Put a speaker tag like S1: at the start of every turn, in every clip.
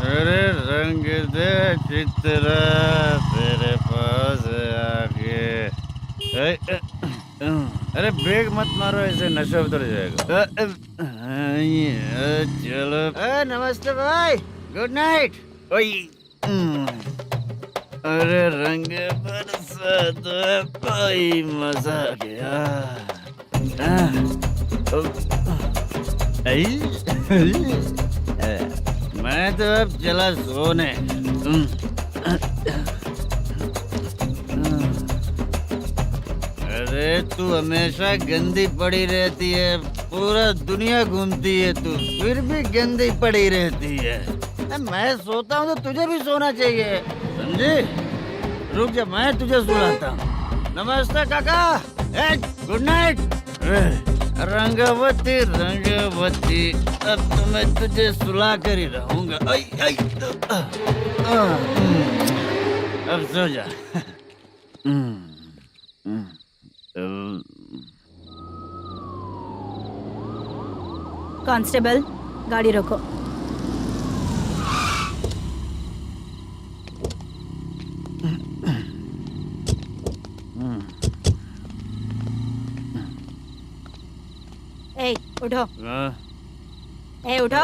S1: अरे रंग दे चित्रा तेरे पास आके। अरे ब्रेक मत मारो, ऐसे नशा उतर जाएगा। चलो। नमस्ते भाई, गुड नाइट। ओए अरे रंग बरसात भाई, मजा आ गया। मैं तो अब चला सोने। अरे तू हमेशा गंदी पड़ी रहती है, पूरा दुनिया घूमती है तू, फिर भी गंदी पड़ी रहती है। मैं सोता हूँ तो तुझे भी सोना चाहिए, समझी? रुक जा, मैं तुझे सुलाता हूँ। नमस्ते काका, गुड नाइट। रंगवती रंगवती, अब तो मैं तुझे सुला कर ही रहूंगा। अब सो जा।
S2: कांस्टेबल, गाड़ी रोको। ए, उठो। ए, उठो।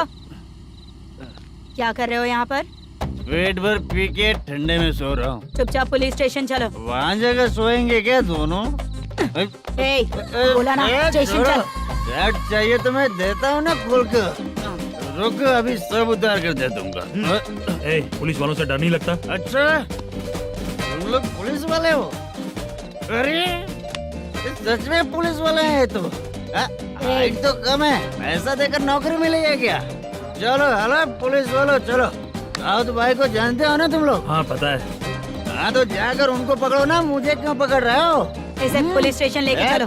S2: क्या कर रहे हो यहाँ पर?
S1: पेट भर पी के ठंडे में सो रहा हूँ।
S2: चुपचाप पुलिस स्टेशन चलो।
S1: वहाँ जगह सोएंगे क्या दोनों?
S2: ए, बोला ना स्टेशन चल।
S1: शर्ट चाहिए तो मैं देता हूँ ना खोल कर। रुक, अभी सब उतार कर दे दूंगा।
S3: पुलिस वालों से डर नहीं लगता?
S1: अच्छा, तुम लोग पुलिस वाले हो? अरे सच में पुलिस वाले हैं तो? हाइट तो कम है, पैसा देकर नौकरी मिलेगी क्या? चलो हेलो पुलिस वालों, चलो। राउत भाई को जानते हो ना तुम लोग?
S3: हाँ पता है।
S1: हाँ तो जाकर उनको पकड़ो ना, मुझे क्यों पकड़ रहे हो?
S2: इसे पुलिस स्टेशन लेके चलो।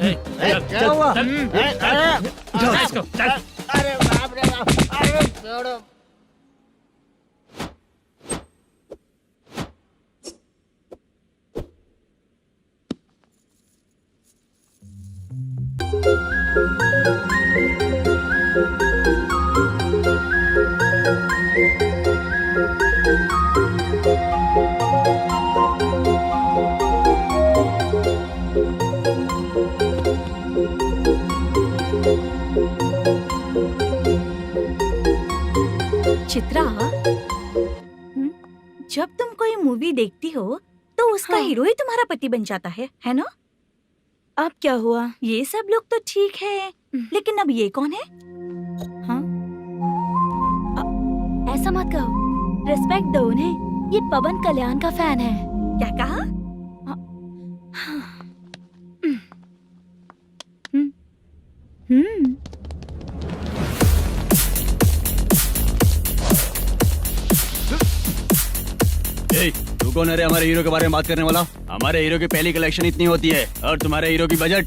S1: क्या हुआ?
S3: चल।
S1: अरे बाप रे बाप, अरे छोड़ो।
S2: चित्रा, जब तुम कोई मूवी देखती हो तो उसका हीरो ही तुम्हारा पति बन जाता है ना? अब क्या हुआ? ये सब लोग तो ठीक है, लेकिन अब ये कौन है? हाँ? ऐसा मत कहो, रिस्पेक्ट दो उन्हें। ये पवन कल्याण का फैन है। क्या कहा?
S1: तू कौन है रे हमारे हीरो के बारे में बात करने वाला? हमारे हीरो की पहली कलेक्शन इतनी होती है और तुम्हारे हीरो की बजट।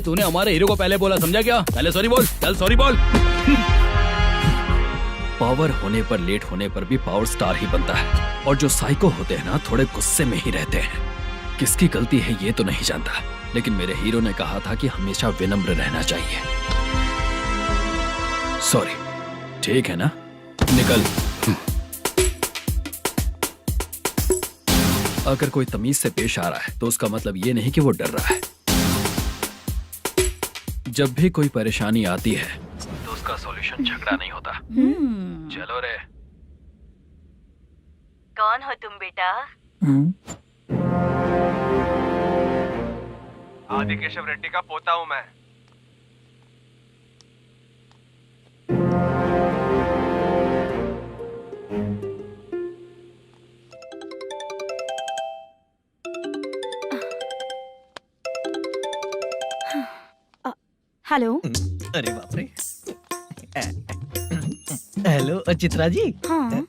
S3: तूने हमारे हीरो को पहले बोला, समझा क्या? पहले सॉरी बोल, चल सॉरी बोल।
S4: पावर होने पर, लेट होने पर भी पावर स्टार ही बनता है। और जो साइको होते हैं ना, थोड़े गुस्से में ही रहते हैं। किसकी गलती है ये तो नहीं जानता, लेकिन मेरे हीरो ने कहा था कि हमेशा विनम्र रहना चाहिए। सॉरी, ठीक है ना? निकल। अगर कोई तमीज से पेश आ रहा है तो उसका मतलब ये नहीं कि वो डर रहा है। जब भी कोई परेशानी आती है तो उसका सॉल्यूशन झगड़ा नहीं होता। चलो रे।
S2: कौन हो तुम बेटा?
S5: आदि केशव रेड्डी का पोता हूँ मैं।
S2: हेलो।
S6: अरे बाप रे। हेलो चित्रा जी।
S2: हाँ।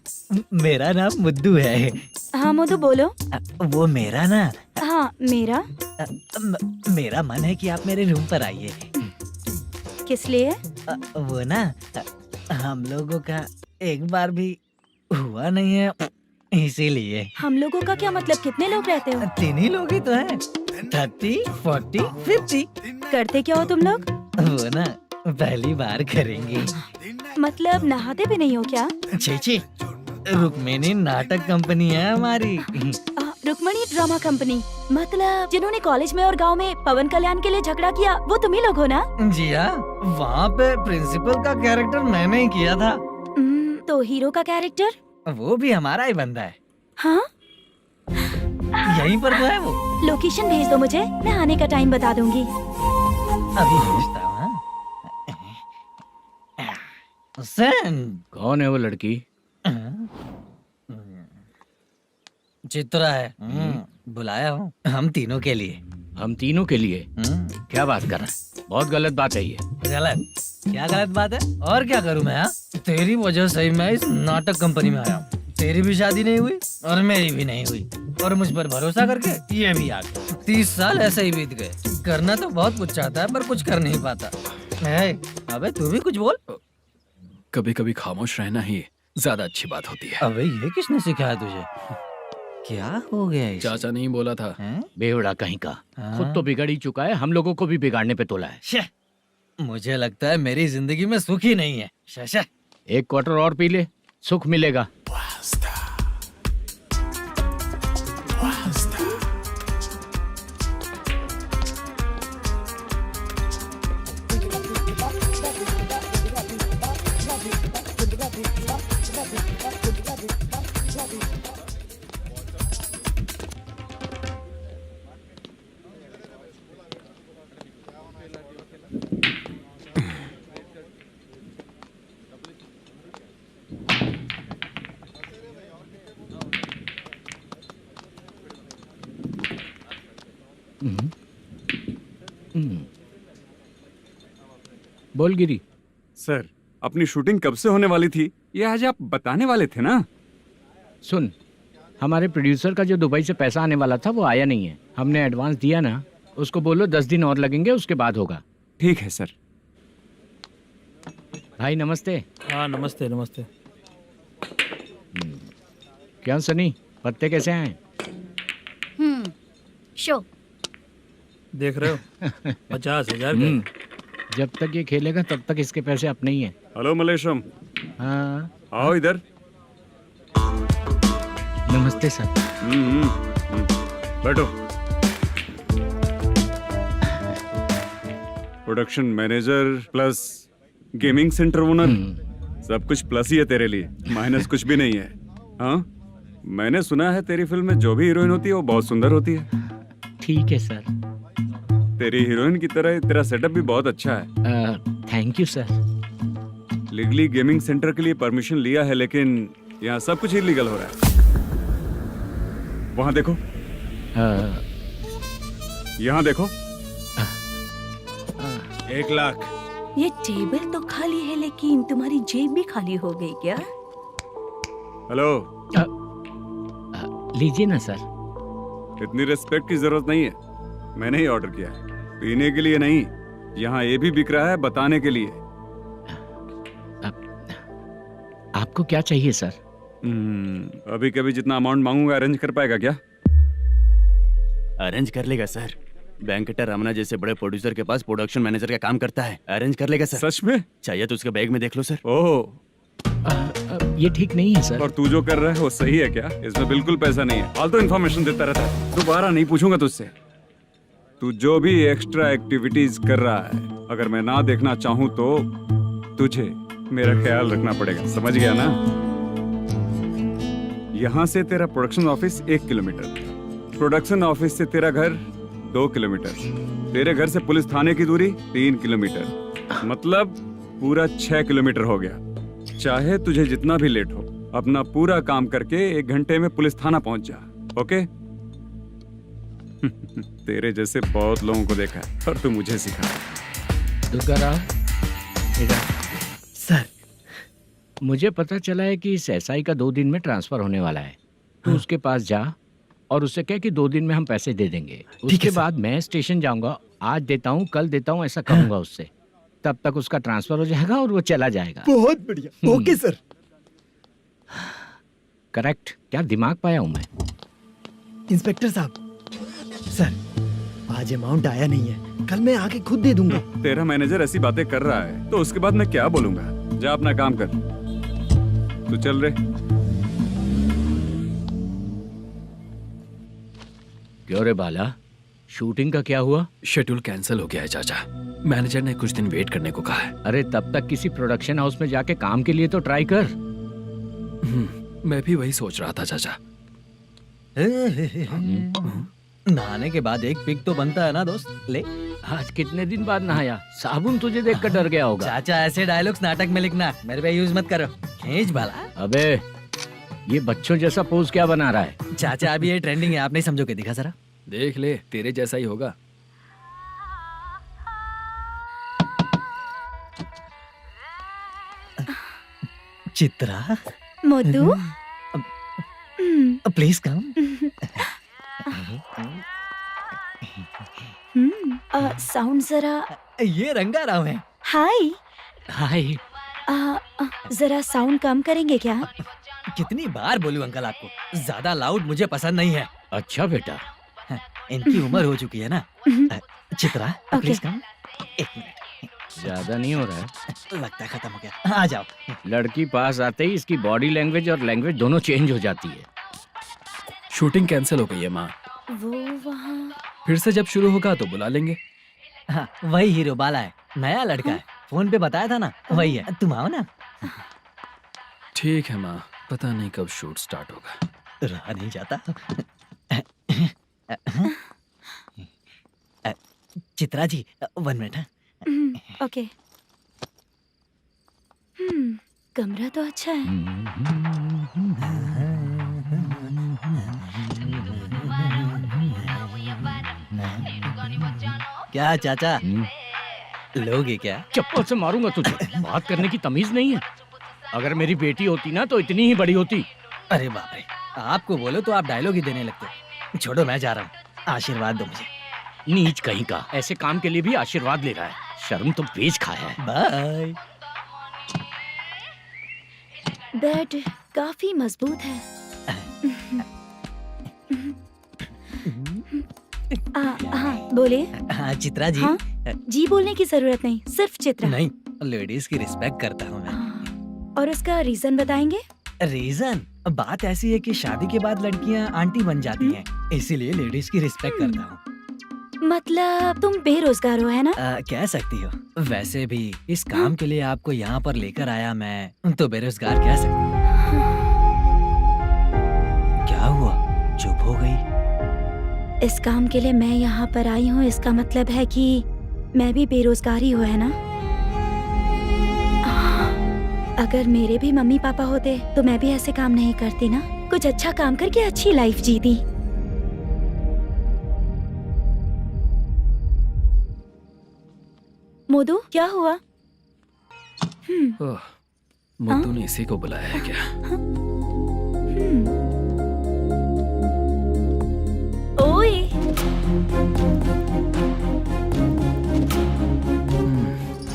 S6: मेरा नाम मुद्दू है।
S2: हाँ मधु, बोलो।
S6: वो मेरा ना।
S2: हाँ मेरा।
S6: मेरा मन है कि आप मेरे रूम पर आइए।
S2: किस लिए?
S6: वो ना, हम लोगों का एक बार भी हुआ नहीं है, इसीलिए।
S2: हम लोगों का क्या मतलब? कितने लोग रहते हो?
S6: 3 ही लोग ही तो हैं। 30, 40, 50।
S2: करते क्या हो तुम लोग?
S6: वो ना पहली बार करेंगे।
S2: मतलब नहाते भी नहीं हो क्या?
S6: छी छी, रुक्मिणी नाटक कंपनी है हमारी।
S2: रुक्मणी ड्रामा कंपनी, मतलब जिन्होंने कॉलेज में और गांव में पवन कल्याण के लिए झगड़ा किया वो तुम ही लोग हो ना?
S6: जी हाँ, वहाँ पे प्रिंसिपल का कैरेक्टर मैंने ही किया था।
S2: तो हीरो का कैरेक्टर?
S6: वो भी हमारा ही बंदा है।
S2: हाँ,
S6: यहीं पर तो है वो।
S2: लोकेशन भेज दो मुझे, मैं आने का टाइम बता दूंगी।
S6: अभी भेजता हूँ। हुसैन,
S3: कौन है वो लड़की?
S6: चित्रा है। बुलाया हूँ हम तीनों के लिए।
S3: हम तीनों के लिए? क्या बात कर रहा है? बहुत गलत बात है ये।
S6: गलत? क्या गलत बात है? और क्या करूँ मैं? तेरी वजह से ही मैं इस नाटक कंपनी में आया हूँ। तेरी भी शादी नहीं हुई और मेरी भी नहीं हुई, और मुझ पर भरोसा करके ये भी आ गया। 30 साल ऐसे ही बीत गए। करना तो बहुत कुछ चाहता है पर कुछ कर नहीं पाता। अबे तू भी कुछ बोल।
S4: कभी कभी खामोश रहना ही ज्यादा अच्छी बात होती है।
S6: अबे ये किसने सिखाया तुझे? क्या हो गया इसे?
S4: चाचा नहीं बोला था।
S3: बेवड़ा कहीं का,
S6: हाँ?
S3: खुद तो बिगड़ ही चुका है, हम लोगों को भी बिगाड़ने पे तोला है।
S6: शे, मुझे लगता है मेरी जिंदगी में सुख ही नहीं है। शे।
S3: एक क्वार्टर और पी ले, सुख मिलेगा। बोल गिरी।
S7: सर, अपनी शूटिंग कब से होने वाली थी ये आज आप बताने वाले थे ना?
S3: सुन, हमारे प्रोड्यूसर का जो दुबई से पैसा आने वाला था वो आया नहीं है। हमने एडवांस दिया ना, उसको बोलो 10 दिन और लगेंगे, उसके बाद होगा।
S7: ठीक है सर।
S3: भाई नमस्ते।
S8: हाँ नमस्ते नमस्ते।
S3: क्या सनी, पत्ते कैसे आए?
S2: शो
S8: देख रहे हो 50,000 का।
S3: जब तक ये खेलेगा तब तक इसके पैसे अपने ही हैं।
S7: हेलो मलेशम,
S3: हाँ
S7: आओ इधर।
S3: नमस्ते सर।
S7: बैठो। Production manager plus gaming centre owner, सब कुछ प्लस ही है तेरे लिए, माइनस कुछ भी नहीं है। हाँ, मैंने सुना है तेरी फिल्म में जो भी हीरोइन होती है वो बहुत सुंदर होती है।
S3: ठीक है सर।
S7: तेरी हीरोइन की तरह तेरा सेटअप भी बहुत अच्छा है।
S3: Thank you sir.
S7: Legally gaming centre के लिए परमिशन लिया है, लेकिन यहाँ सब कुछ इलीगल हो रहा है। वहाँ देखो, यहाँ देखो। 1 लाख।
S2: ये टेबल तो खाली है लेकिन तुम्हारी जेब भी खाली हो गई क्या?
S7: हेलो,
S3: लीजिए ना सर।
S7: इतनी रिस्पेक्ट की जरूरत नहीं है, मैंने ही ऑर्डर किया है। पीने के लिए नहीं, यहाँ ये भी बिक रहा है बताने के लिए।
S3: आपको क्या चाहिए सर?
S7: अभी कभी जितना अमाउंट मांगूंगा अरेंज कर पाएगा क्या?
S9: अरेंज कर लेगा सर। वेंकटर रमना जैसे बड़े प्रोड्यूसर के पास प्रोडक्शन मैनेजर का काम करता है, अरेंज कर लेगा सर।
S7: सच में?
S9: चाहिए तो उसके बैग में देख लो सर।
S7: ओह,
S3: ये ठीक नहीं है सर।
S7: और तू जो कर रहा है वो सही है क्या? इसमें बिल्कुल पैसा नहीं है, फालतू इन्फॉर्मेशन देता रहता है। दोबारा नहीं पूछूंगा तुझसे। तू जो भी एक्स्ट्रा एक्टिविटीज कर रहा है, अगर मैं ना देखना चाहूँ तो तुझे मेरा ख्याल रखना पड़ेगा, समझ गया ना? यहाँ से तेरा production office 1 kilometre, production office से तेरा घर 2 किलोमीटर, तेरे घर से पुलिस थाने की दूरी 3 किलोमीटर, मतलब पूरा 6 किलोमीटर हो गया। चाहे तुझे जितना भी लेट हो, अपना पूरा काम करके 1 घंटे में पुलिस थाना पहुंच जा, ओके? तेरे जैसे बहुत लोगों को देखा है और तू मुझे सिखा।
S3: सर, मुझे पता चला है कि इस एसआई का 2 दिन में ट्रांसफर होने वाला है। तो उसके पास जा और उससे कह कि 2 दिन में हम पैसे दे देंगे। उसके बाद मैं स्टेशन जाऊंगा, आज देता हूँ कल देता हूँ ऐसा कहूंगा उससे। तब तक उसका ट्रांसफर हो जाएगा और वो चला जाएगा।
S10: बहुत बढ़िया, ओके सर।
S3: करेक्ट। क्या दिमाग पाया हूँ मैं।
S10: इंस्पेक्टर साहब, सर आज अमाउंट आया नहीं है, कल मैं आके खुद दे दूंगा।
S7: तेरा मैनेजर ऐसी बातें कर रहा है तो उसके बाद मैं क्या बोलूंगा? जा अपना काम कर। तू चल रे।
S3: क्यों रे बाला, शूटिंग का क्या हुआ?
S4: शेड्यूल कैंसिल हो गया है चाचा। मैनेजर ने कुछ दिन वेट करने को कहा है।
S3: अरे तब तक किसी प्रोडक्शन हाउस में जाके काम के लिए तो ट्राई कर।
S4: मैं भी वही सोच रहा था चाचा।
S6: नहाने के बाद एक पिक तो बनता है ना दोस्त। ले
S3: आज कितने दिन बाद नहाया? साबुन तुझे देखकर डर गया होगा।
S6: चाचा, ऐसे डायलॉग्स नाटक में लिखना, मेरे पे यूज मत करो। खींच बाला।
S3: अबे ये बच्चों जैसा पोज क्या बना रहा है?
S6: चाचा अभी ये ट्रेंडिंग है, आप नहीं समझोगे। दिखा जरा।
S4: देख ले, तेरे जैसा ही होगा।
S6: Chitra,
S2: Modu,
S6: please come.
S2: Sound जरा।
S6: ये रंगाराव है।
S2: हाय।
S3: हाय।
S2: जरा साउंड कम करेंगे क्या?
S6: कितनी बार बोलूं अंकल आपको, ज्यादा लाउड मुझे पसंद नहीं है।
S3: अच्छा बेटा,
S6: इनकी उम्र हो चुकी है ना। Chitra, please come. एक मिनट,
S3: ज्यादा नहीं हो रहा है?
S6: लगता है खत्म हो गया। आ जाओ।
S3: लड़की पास आते ही इसकी बॉडी लैंग्वेज और लैंग्वेज दोनों चेंज हो जाती है।
S4: शूटिंग कैंसिल हो गई है माँ।
S2: वो वहाँ।
S4: फिर से जब शुरू होगा तो बुला लेंगे।
S6: हाँ, वही हीरो बाला है, नया लड़का है। फोन पे बताया था ना, वही है। तुम आओ ना।
S4: ठीक है माँ, पता नहीं कब शूट स्टार्ट होगा।
S6: रहा नहीं जाता। चित्रा जी, 1 मिनट।
S2: ओके। कमरा तो अच्छा है।
S6: क्या चाचा, लोगे क्या?
S3: चप्पल से मारूंगा तुझे। बात करने की तमीज नहीं है। अगर मेरी बेटी होती ना तो इतनी ही बड़ी होती।
S6: अरे बाप रे, आपको बोलो तो आप डायलॉग ही देने लगते। छोड़ो, मैं जा रहा हूँ। आशीर्वाद दो मुझे।
S3: नीच कहीं का, ऐसे काम के लिए भी आशीर्वाद ले रहा है। शर्म तो पेच खाया है।
S6: बाय।
S2: बेड काफी मजबूत है। हाँ बोले।
S6: हाँ चित्रा जी।
S2: हाँ? जी बोलने की जरूरत नहीं, सिर्फ चित्रा।
S6: नहीं, लेडीज की रिस्पेक्ट करता हूँ मैं।
S2: और उसका रीजन बताएंगे?
S6: रीजन? बात ऐसी है कि शादी के बाद लड़कियाँ आंटी बन जाती हैं, इसीलिए लेडीज की रिस्पेक्ट करता हूँ।
S2: मतलब तुम बेरोजगार हो, है ना?
S6: कह सकती हो। वैसे भी इस काम के लिए आपको यहाँ पर लेकर आया मैं, तो बेरोजगार कह सकती हूँ। क्या हुआ, चुप हो गई?
S2: इस काम के लिए मैं यहाँ पर आई हूँ, इसका मतलब है कि मैं भी बेरोजगार ही हूँ, है ना? अगर मेरे भी मम्मी पापा होते तो मैं भी ऐसे काम नहीं करती ना। कुछ अच्छा काम करके अच्छी लाइफ जीती। मोदू, क्या हुआ?
S4: मोदू ने इसी को बुलाया है क्या?
S2: ओए।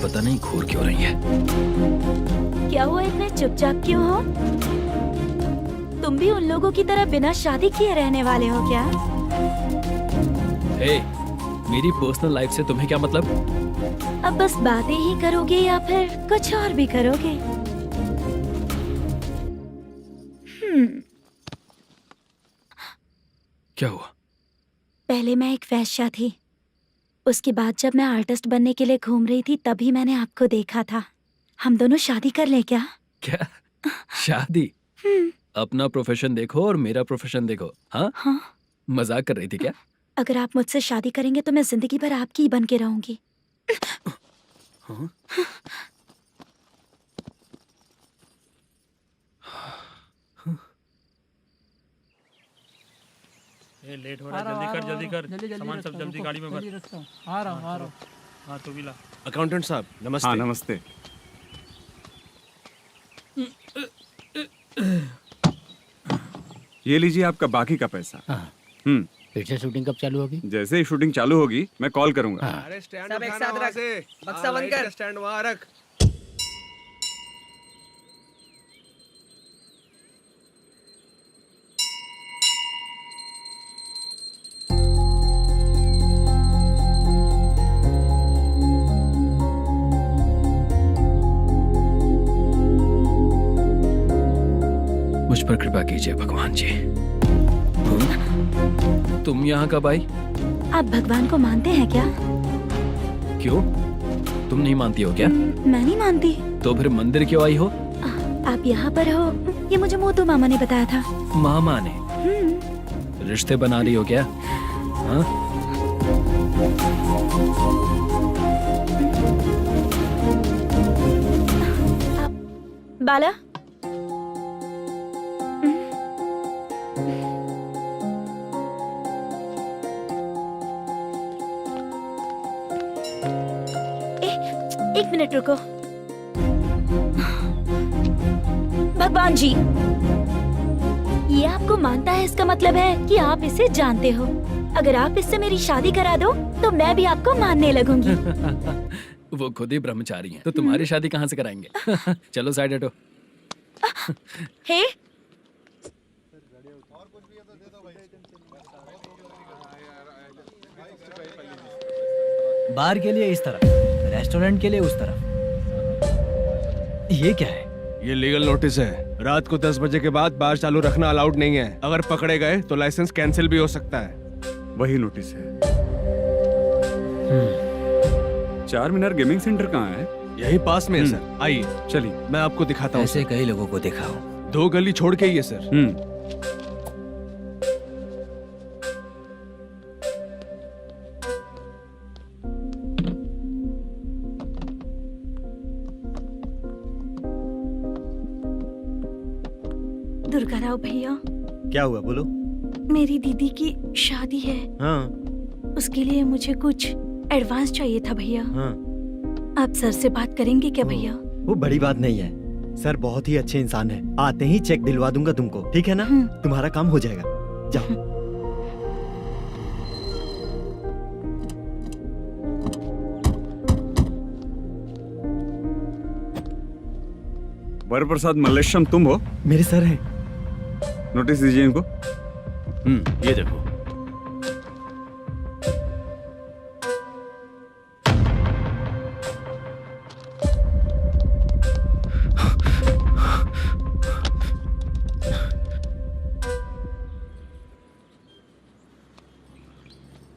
S4: पता नहीं घूर क्यों रही है।
S2: क्या हुआ, इतने चुपचाप क्यों हो? तुम भी उन लोगों की तरह बिना शादी किए रहने वाले हो क्या?
S4: हे, मेरी पर्सनल लाइफ से तुम्हें क्या मतलब?
S2: अब बस बातें ही करोगे या फिर कुछ और भी करोगे?
S4: क्या हुआ?
S2: पहले मैं एक वेश्या थी, उसके बाद जब मैं आर्टिस्ट बनने के लिए घूम रही थी तभी मैंने आपको देखा था। हम दोनों शादी कर ले क्या?
S4: क्या शादी? अपना प्रोफेशन देखो और मेरा प्रोफेशन देखो। हाँ?
S2: हाँ।
S4: मजाक कर रही थी क्या?
S2: अगर आप मुझसे शादी करेंगे तो मैं जिंदगी भर आपकी ही बन के रहूंगी।
S4: हाँ?
S8: ये लेट हो रहा है, जल्दी कर। सामान सब जल्दी गाड़ी में भर।
S6: आ रहा हूँ।
S8: हाँ तू भी ला।
S9: अकाउंटेंट साहब नमस्ते।
S7: हाँ नमस्ते। ये लीजिए आपका बाकी का पैसा।
S3: फिर से शूटिंग कब चालू होगी?
S7: जैसे ही शूटिंग चालू होगी मैं कॉल करूंगा।
S5: अरे स्टैंड सब एक साथ रख, बक्सा बंद कर। स्टैंड वहाँ रख।
S4: मुझ पर कृपा कीजिए भगवान जी। तुम यहाँ कब आई?
S2: आप भगवान को मानते हैं क्या?
S4: क्यों? तुम नहीं मानती हो क्या?
S2: मैं नहीं मानती।
S4: तो फिर मंदिर क्यों आई हो?
S2: आप यहाँ पर हो ये मुझे मोटू मामा ने बताया था।
S4: मामा ने? रिश्ते बना रही हो क्या? हाँ?
S2: बाला एक मिनट रुको। भगवान जी, ये आपको मानता है इसका मतलब है कि आप इसे जानते हो। अगर आप इससे मेरी शादी करा दो तो मैं भी आपको मानने लगूंगी।
S4: वो खुद ही ब्रह्मचारी हैं, तो तुम्हारी शादी कहाँ से कराएंगे? चलो साइड हटो।
S2: हे
S6: बार के लिए इस तरफ, रेस्टोरेंट के लिए उस तरफ। ये क्या है?
S5: ये लीगल नोटिस है। रात को 10 बजे के बाद बार चालू रखना अलाउड नहीं है। अगर पकड़े गए तो लाइसेंस कैंसिल भी हो सकता है।
S7: वही नोटिस है। चार मीनार गेमिंग सेंटर कहाँ है?
S5: यही पास में है सर। आइए
S7: चलिए
S5: मैं आपको दिखाता हूँ।
S6: ऐसे कई लोगों को देखा हूँ।
S5: 2 गली छोड़ के ही है सर।
S2: दुर्गा राव भैया,
S10: क्या हुआ बोलो।
S2: मेरी दीदी की शादी है।
S10: हाँ
S2: उसके लिए मुझे कुछ एडवांस चाहिए था भैया।
S10: हाँ
S2: आप सर से बात करेंगे क्या भैया?
S10: वो बड़ी बात नहीं है, सर बहुत ही अच्छे इंसान है। आते ही चेक दिलवा दूंगा तुमको, ठीक है ना? तुम्हारा काम हो जाएगा। जाओ।
S7: वरप्रसाद मल्लेश्वरम तुम हो?
S10: मेरे सर हैं।
S7: नोटिस दीजिए इनको।
S9: ये देखो।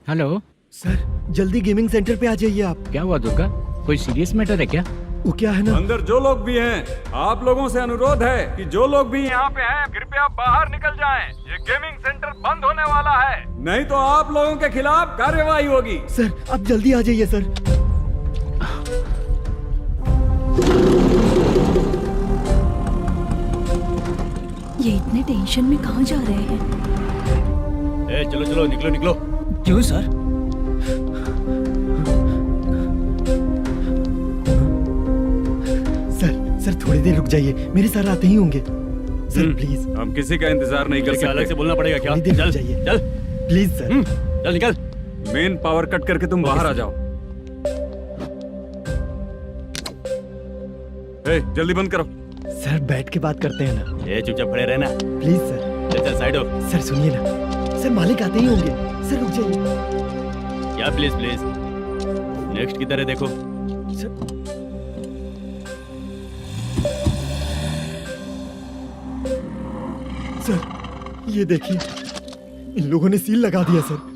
S3: हेलो
S10: सर जल्दी गेमिंग सेंटर पे आ जाइए आप।
S3: क्या हुआ दुर्गा? कोई सीरियस मैटर है क्या?
S10: वो क्या है ना,
S7: अंदर जो लोग भी हैं, आप लोगों से अनुरोध है कि जो लोग भी यहाँ पे हैं कृपया बाहर निकल जाएं। ये गेमिंग सेंटर बंद होने वाला है, नहीं तो आप लोगों के खिलाफ कार्यवाही होगी।
S10: सर आप जल्दी आ जाइए सर।
S2: ये इतने टेंशन में कहाँ जा रहे हैं?
S9: चलो चलो निकलो निकलो।
S6: क्यों सर?
S10: सर थोड़ी देर रुक जाइए, मेरे सर आते ही होंगे। Sir please.
S7: हम किसी का इंतजार नहीं कर सकते।
S9: अलग से बोलना पड़ेगा क्या?
S10: थोड़ी देर
S9: चल
S10: रुक जाइए
S9: चल
S10: प्लीज सर।
S9: चल निकल।
S7: मेन पावर कट करके तुम बाहर आ जाओ। जल्दी बंद करो।
S10: सर बैठ के बात करते हैं ना।
S9: ये चुपचाप खड़े रहना।
S10: Please sir.
S9: चल चल साइड हो।
S10: सर सुनिए ना, सर मालिक आते ही होंगे। सर रुक जाइए।
S9: क्या प्लीज प्लीज? नेक्स्ट की तरह देखो।
S10: सर ये देखिए, इन लोगों ने सील लगा दिया सर।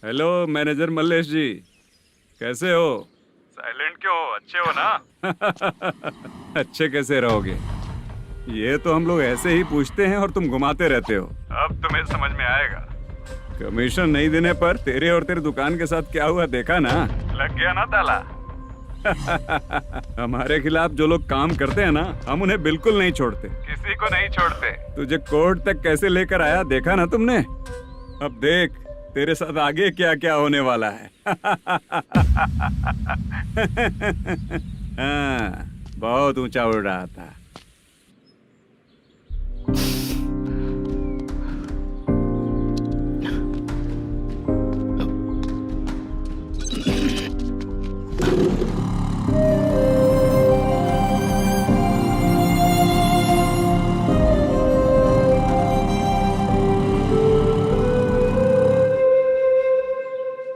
S7: हेलो मैनेजर मल्लेश जी, कैसे हो? साइलेंट क्यों हो? अच्छे हो ना? अच्छे कैसे रहोगे? ये तो हम लोग ऐसे ही पूछते हैं और तुम घुमाते रहते हो। अब तुम्हें समझ में आएगा। कमीशन नहीं देने पर तेरे और तेरी दुकान के साथ क्या हुआ देखा ना? लग गया ना ताला। हमारे खिलाफ जो लोग काम करते हैं ना, हम उन्हें बिल्कुल नहीं छोड़ते, किसी को नहीं छोड़ते। तुझे कोर्ट तक कैसे लेकर आया देखा ना तुमने? अब देख तेरे साथ आगे क्या क्या होने वाला है। हाँ, बहुत ऊंचा उड़ रहा था।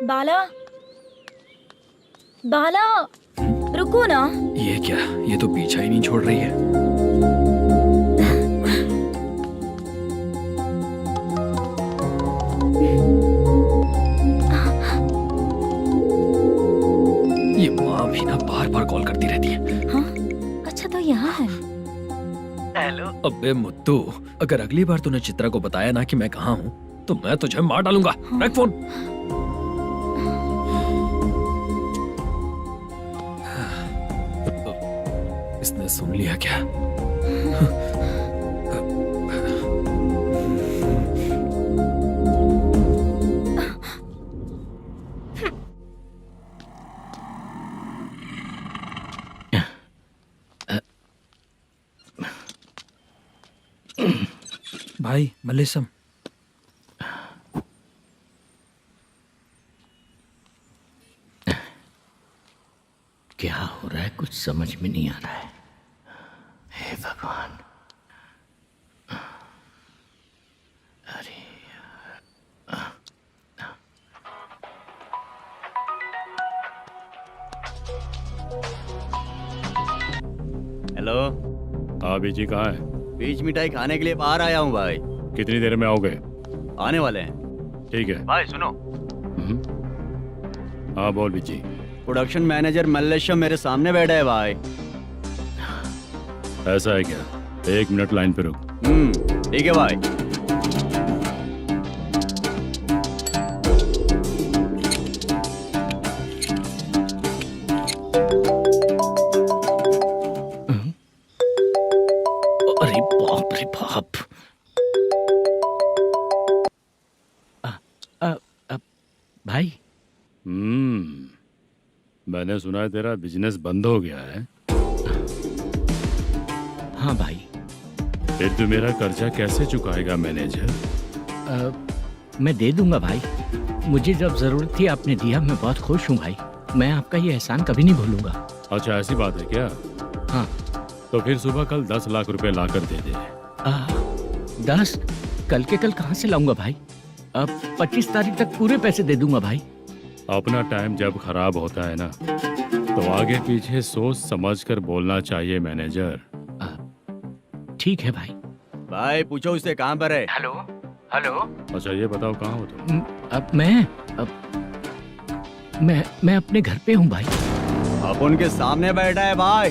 S2: बाला, बाला, रुको ना।
S4: ये क्या, ये तो पीछा ही नहीं छोड़ रही है। ये माँ भी ना बार बार कॉल करती रहती है।
S2: हाँ, अच्छा तो यहाँ है।
S6: हेलो।
S4: अबे मुत्तू, अगर अगली बार तूने चित्रा को बताया ना कि मैं कहाँ हूँ तो मैं तुझे मार डालूंगा। रख फोन। इसने सुन लिया क्या? भाई मल्लेशम,
S3: क्या हो रहा है कुछ समझ में नहीं आ रहा है। हे भगवान, अरे
S9: हेलो।
S8: हाँ बीजी कहाँ है?
S9: बीच मिठाई खाने के लिए बाहर आया हूँ भाई।
S8: कितनी देर में आओगे?
S9: आने वाले हैं।
S8: ठीक है
S9: भाई सुनो,
S8: हाँ बोल बीजी।
S9: प्रोडक्शन मैनेजर मल्लेशम मेरे सामने बैठा है भाई।
S8: ऐसा है क्या? 1 मिनट लाइन पे रुक।
S9: ठीक है भाई।
S3: अरे बाप रे बाप। भाई,
S8: मैंने सुना है तेरा बिजनेस बंद हो गया है।
S3: हाँ भाई।
S8: फिर तू मेरा कर्जा कैसे चुकाएगा मैनेजर?
S3: मैं दे दूंगा भाई, मुझे जब जरूरत थी आपने दिया, मैं बहुत खुश हूँ भाई। मैं आपका ये एहसान कभी नहीं भूलूंगा।
S8: अच्छा ऐसी बात है क्या?
S3: हाँ।
S8: तो फिर सुबह कल 10 लाख रुपए लाकर दे दे।
S3: 10? कल के कल कहाँ से लाऊंगा भाई? अब 25 तारीख तक पूरे पैसे दे दूंगा भाई।
S8: अपना टाइम जब खराब होता है ना तो आगे पीछे सोच समझ कर बोलना चाहिए मैनेजर।
S3: ठीक है भाई।
S9: भाई पूछो उससे कहाँ पर है।
S3: Hello hello.
S8: अच्छा ये बताओ कहाँ हो तुम?
S3: अब मैं अपने घर पे हूँ भाई।
S9: अब उनके सामने बैठा है भाई।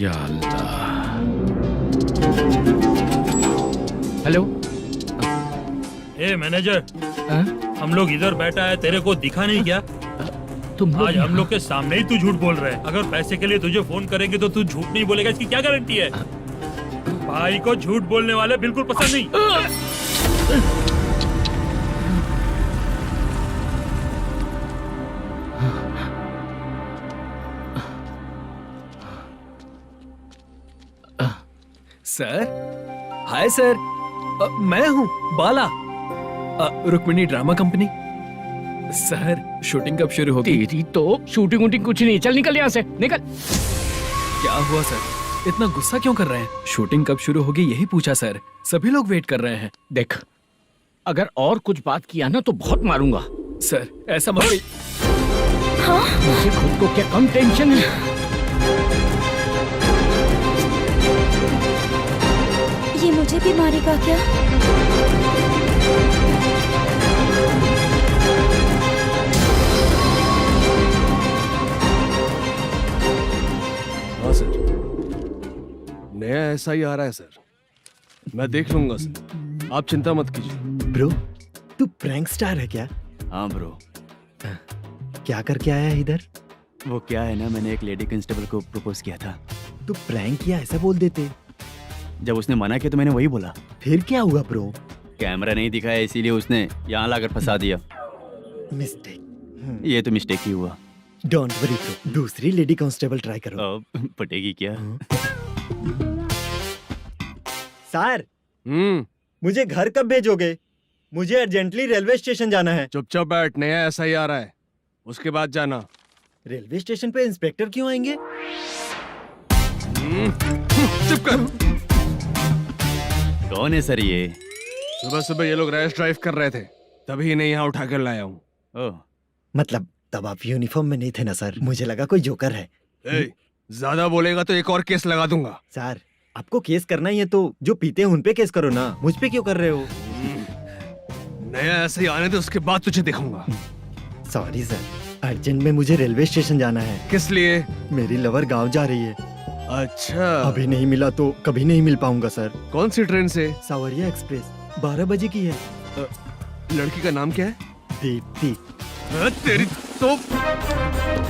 S8: या अल्लाह।
S3: हेलो।
S8: ए मैनेजर, हम लोग इधर बैठा है, तेरे को दिखा नहीं क्या?
S3: तुम
S8: आज हम लोग के सामने ही तू झूठ बोल रहा है। अगर पैसे के लिए तुझे फोन करेंगे तो तू झूठ नहीं बोलेगा, इसकी क्या गारंटी है? भाई को झूठ बोलने वाले बिल्कुल पसंद नहीं।
S4: सर, हाय सर, मैं हूँ Bala, Rukmini drama company. Sir shooting कब शुरू होगी?
S3: तेरी तो शूटिंग वूटिंग कुछ नहीं, चल निकल यहाँ से, निकल।
S4: क्या हुआ सर, इतना गुस्सा क्यों कर रहे हैं? शूटिंग कब शुरू होगी यही पूछा सर, सभी लोग वेट कर रहे हैं।
S3: देख, अगर और कुछ बात किया ना तो बहुत मारूंगा।
S4: सर ऐसा मत।
S2: हाँ?
S3: मुझे खुद को क्या कम टेंशन है?
S2: ये मुझे भी मारेगा क्या?
S5: हाँ सर, नया ऐसा ही आ रहा है सर, मैं देख लूंगा सर, आप चिंता मत कीजिए।
S10: ब्रो, तू प्रैंक स्टार है क्या?
S9: हाँ ब्रो।
S10: क्या करके आया है इधर?
S9: वो क्या है ना, मैंने एक लेडी कांस्टेबल को प्रपोज किया था।
S10: तू प्रैंक किया ऐसा बोल देते।
S9: जब उसने मना किया तो मैंने वही बोला।
S10: फिर क्या हुआ ब्रो?
S9: कैमरा नहीं दिखाया इसीलिए उसने यहाँ लाकर फंसा दिया।
S10: मिस्टेक।
S9: ये तो मिस्टेक ही हुआ।
S10: डोंट वरी ब्रो, दूसरी लेडी कांस्टेबल ट्राई करो।
S9: पटेगी क्या?
S10: सर, मुझे घर कब भेजोगे? मुझे अर्जेंटली रेलवे स्टेशन जाना है।
S5: चुपचाप बैठ, नया ऐसा ही आ रहा है, उसके बाद जाना।
S10: रेलवे स्टेशन पे इंस्पेक्टर क्यों आएंगे?
S5: चुप कर।
S9: कौन है सर ये?
S5: सुबह सुबह ये लोग रैश ड्राइव कर रहे थे, तभी इन्हें यहाँ उठा कर लाया हूँ।
S9: ओह,
S10: मतलब तब आप यूनिफॉर्म में नहीं थे ना सर, मुझे लगा कोई जोकर है।
S5: ज्यादा बोलेगा तो एक और केस लगा दूंगा।
S10: सर आपको केस करना ही है तो जो पीते हैं उन पे केस करो ना, मुझ पे क्यों कर रहे हो?
S5: नया ऐसे ही आने दे, उसके बाद तुझे दिखाऊंगा।
S10: सॉरी सर, अर्जेंट में मुझे रेलवे स्टेशन जाना है।
S5: किस लिए?
S10: मेरी लवर गांव जा रही है।
S5: अच्छा,
S10: अभी नहीं मिला तो कभी नहीं मिल पाऊंगा सर।
S5: कौन सी ट्रेन से?
S10: सावरिया एक्सप्रेस 12 बजे की है।
S5: लड़की का नाम क्या है?
S10: दीप्ति।
S5: तेरी तो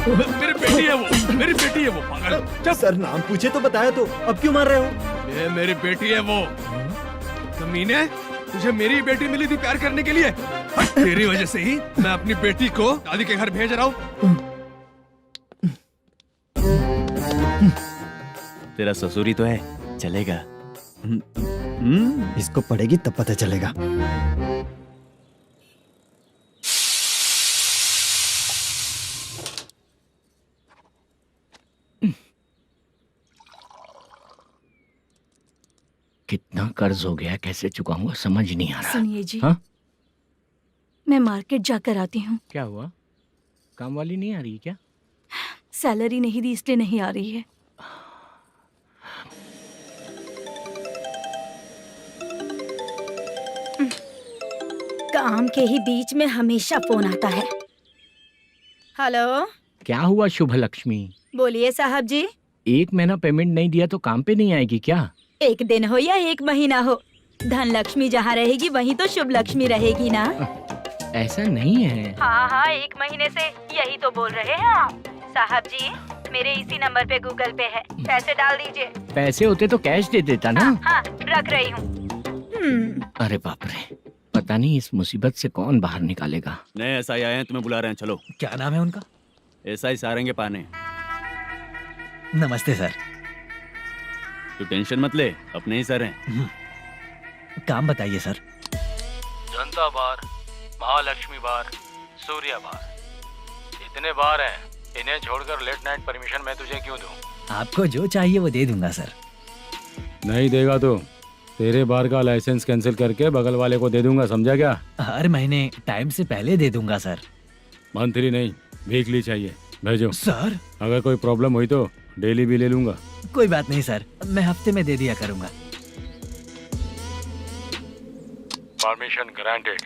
S5: मेरी बेटी है वो, मेरी बेटी है वो, पागल।
S10: जब सर नाम पूछे तो बताया, तो अब क्यों मार रहे हो?
S5: ये मेरी बेटी है वो। कमीने, तुझे मेरी बेटी मिली थी प्यार करने के लिए। तेरी वजह से ही मैं अपनी बेटी को दादी के घर भेज रहा हूँ।
S9: तेरा ससुरी तो है, चलेगा।
S10: इसको पड़ेगी तब पता चलेगा।
S3: कितना कर्ज हो गया, कैसे चुकाऊंगा समझ नहीं आ रहा।
S2: सुनिए जी,
S3: हाँ?
S2: मैं मार्केट जाकर आती हूँ।
S3: क्या हुआ, काम वाली नहीं आ रही क्या?
S2: सैलरी नहीं दी इसलिए नहीं आ रही है।
S11: काम के ही बीच में हमेशा फोन आता है। हेलो,
S3: क्या हुआ शुभ लक्ष्मी?
S11: बोलिए साहब जी।
S3: 1 महीना पेमेंट नहीं दिया तो काम पे नहीं आएगी क्या?
S11: 1 दिन हो या 1 महीना हो, धन लक्ष्मी जहाँ रहेगी वहीं तो शुभ लक्ष्मी रहेगी ना।
S3: ऐसा नहीं है।
S11: हाँ, 1 महीने से यही तो बोल रहे हैं आप। साहब जी, मेरे इसी नंबर पे गूगल पे है, पैसे डाल दीजिए।
S3: पैसे होते तो कैश दे देता ना।
S11: हाँ, रख रही हूँ।
S3: अरे बाप रे, पता नहीं इस मुसीबत से कौन बाहर निकालेगा।
S9: नए एसआई आए हैं, तुम्हें बुला रहे हैं, चलो।
S6: क्या नाम है उनका?
S9: एसआई सारंगे पाने।
S6: नमस्ते सर।
S9: तू टेंशन मत ले, अपने ही सर हैं।
S6: काम बताइए सर।
S8: जनता बार, महालक्ष्मी बार, सूर्या बार, इतने बार हैं। इन्हें छोड़कर लेट नाइट परमिशन मैं तुझे क्यों दूं?
S6: आपको जो चाहिए वो दे दूंगा सर।
S12: नहीं देगा तो तेरे बार का लाइसेंस कैंसिल करके बगल वाले को दे दूंगा, समझा क्या?
S6: हर महीने टाइम से पहले दे दूंगा सर।
S12: मंथली नहीं, वीकली चाहिए, भेजो।
S6: सर
S12: अगर कोई प्रॉब्लम हुई तो डेली भी ले लूंगा।
S6: कोई बात नहीं सर, मैं हफ्ते में दे दिया करूंगा।
S8: Permission granted.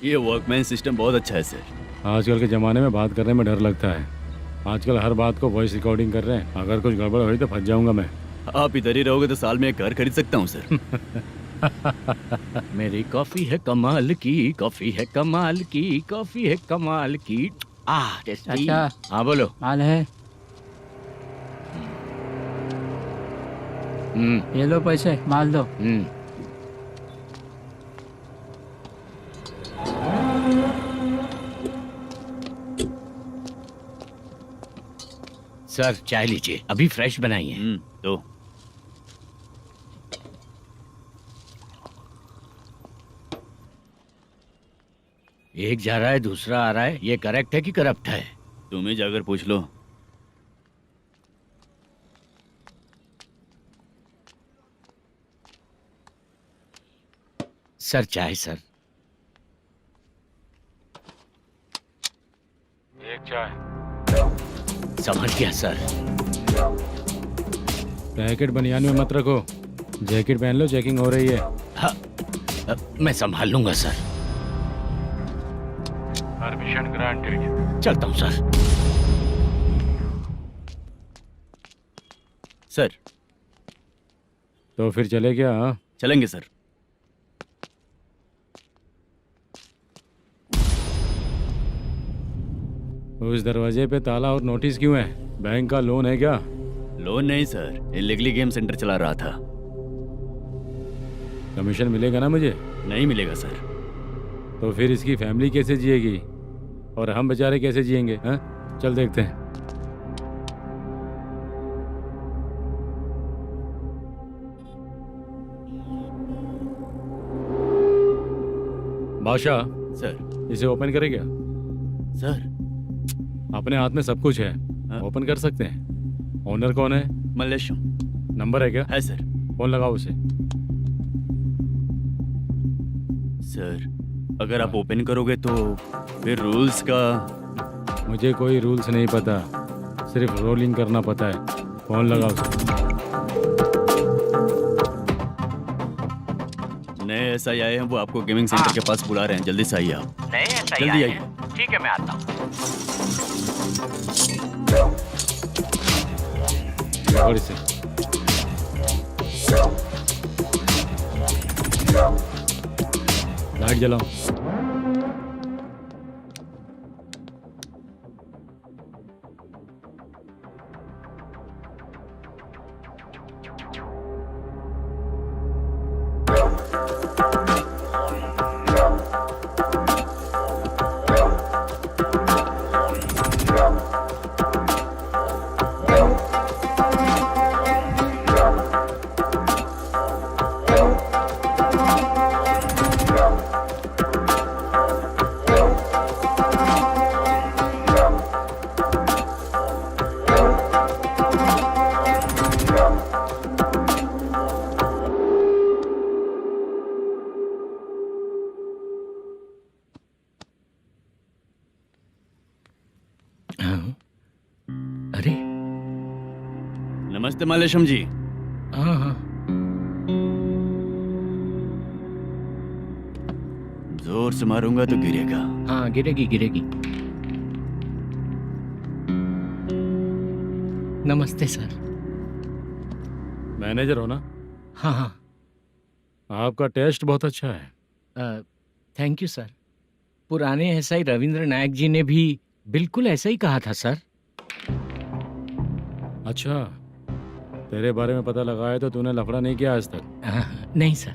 S9: ये वर्कमैन सिस्टम बहुत अच्छा है सर।
S12: आजकल के ज़माने में बात करने में डर लगता है। आजकल हर बात को वॉइस रिकॉर्डिंग कर रहे हैं। अगर कुछ गड़बड़ हुई तो फंस जाऊंगा मैं।
S9: आप इधर ही रहोगे तो साल में एक घर खरीद सकता हूँ सर।
S3: मेरी कॉफी है कमाल की, कॉफी है कमाल की, कॉफी है कमाल की। टेस्टी।
S13: अच्छा,
S3: हाँ बोलो।
S13: माल है, ये लो पैसे, माल दो।
S3: सर चाय लीजिए, अभी फ्रेश बनाई है।
S9: तो
S3: एक जा रहा है दूसरा आ रहा है, ये करेक्ट है कि करप्ट है?
S9: तुम ही जाकर पूछ लो।
S3: सर चाय सर।
S8: एक चाय।
S3: समझ गया सर।
S12: पैकेट बनियान में मत रखो, जैकेट पहन लो, चेकिंग हो रही है।
S3: हाँ, मैं संभाल लूंगा सर।
S8: Permission granted.
S3: चलता हूँ सर।
S9: सर
S12: तो फिर चले क्या? हाँ
S9: चलेंगे सर।
S12: उस दरवाजे पे ताला और नोटिस क्यों है? बैंक का लोन है क्या?
S9: लोन नहीं सर, इलीगली गेम सेंटर चला रहा था।
S12: कमीशन मिलेगा ना मुझे?
S9: नहीं मिलेगा सर।
S12: तो फिर इसकी फैमिली कैसे जिएगी और हम बेचारे कैसे जिएंगे? हाँ चल देखते हैं। बादशाह
S9: सर।
S12: इसे ओपन करे क्या?
S9: सर
S12: अपने हाथ में सब कुछ है, ओपन कर सकते हैं। ओनर कौन है?
S9: मल्लेशम।
S12: नंबर है क्या?
S9: है सर।
S12: फोन लगाओ उसे।
S9: सर अगर आप ओपन करोगे तो फिर रूल्स का।
S12: मुझे कोई रूल्स नहीं पता, सिर्फ रोलिंग करना पता है। फोन लगाओ सर।
S9: नए SI आए हैं, वो आपको गेमिंग सेंटर के पास बुला रहे हैं, जल्दी से आइए आप।
S3: नए SI
S9: जल्दी
S3: आए
S9: आइए।
S3: हैं। ठीक है, मैं आता हूँ।
S12: पकड़ इसे। लाइट जलाओ।
S3: अरे
S9: नमस्ते मालेशम जी।
S3: हाँ हाँ,
S9: जोर से मारूंगा तो गिरेगा।
S3: हाँ गिरेगी गिरेगी। नमस्ते सर।
S12: मैनेजर हो ना?
S3: हाँ हाँ।
S12: आपका टेस्ट बहुत अच्छा है।
S3: Thank you sir. पुराने SI रविंद्र नायक जी ने भी बिल्कुल ऐसा ही कहा था सर।
S12: अच्छा, तेरे बारे में पता लगा है तो तूने लफड़ा नहीं किया आज तक?
S3: नहीं सर।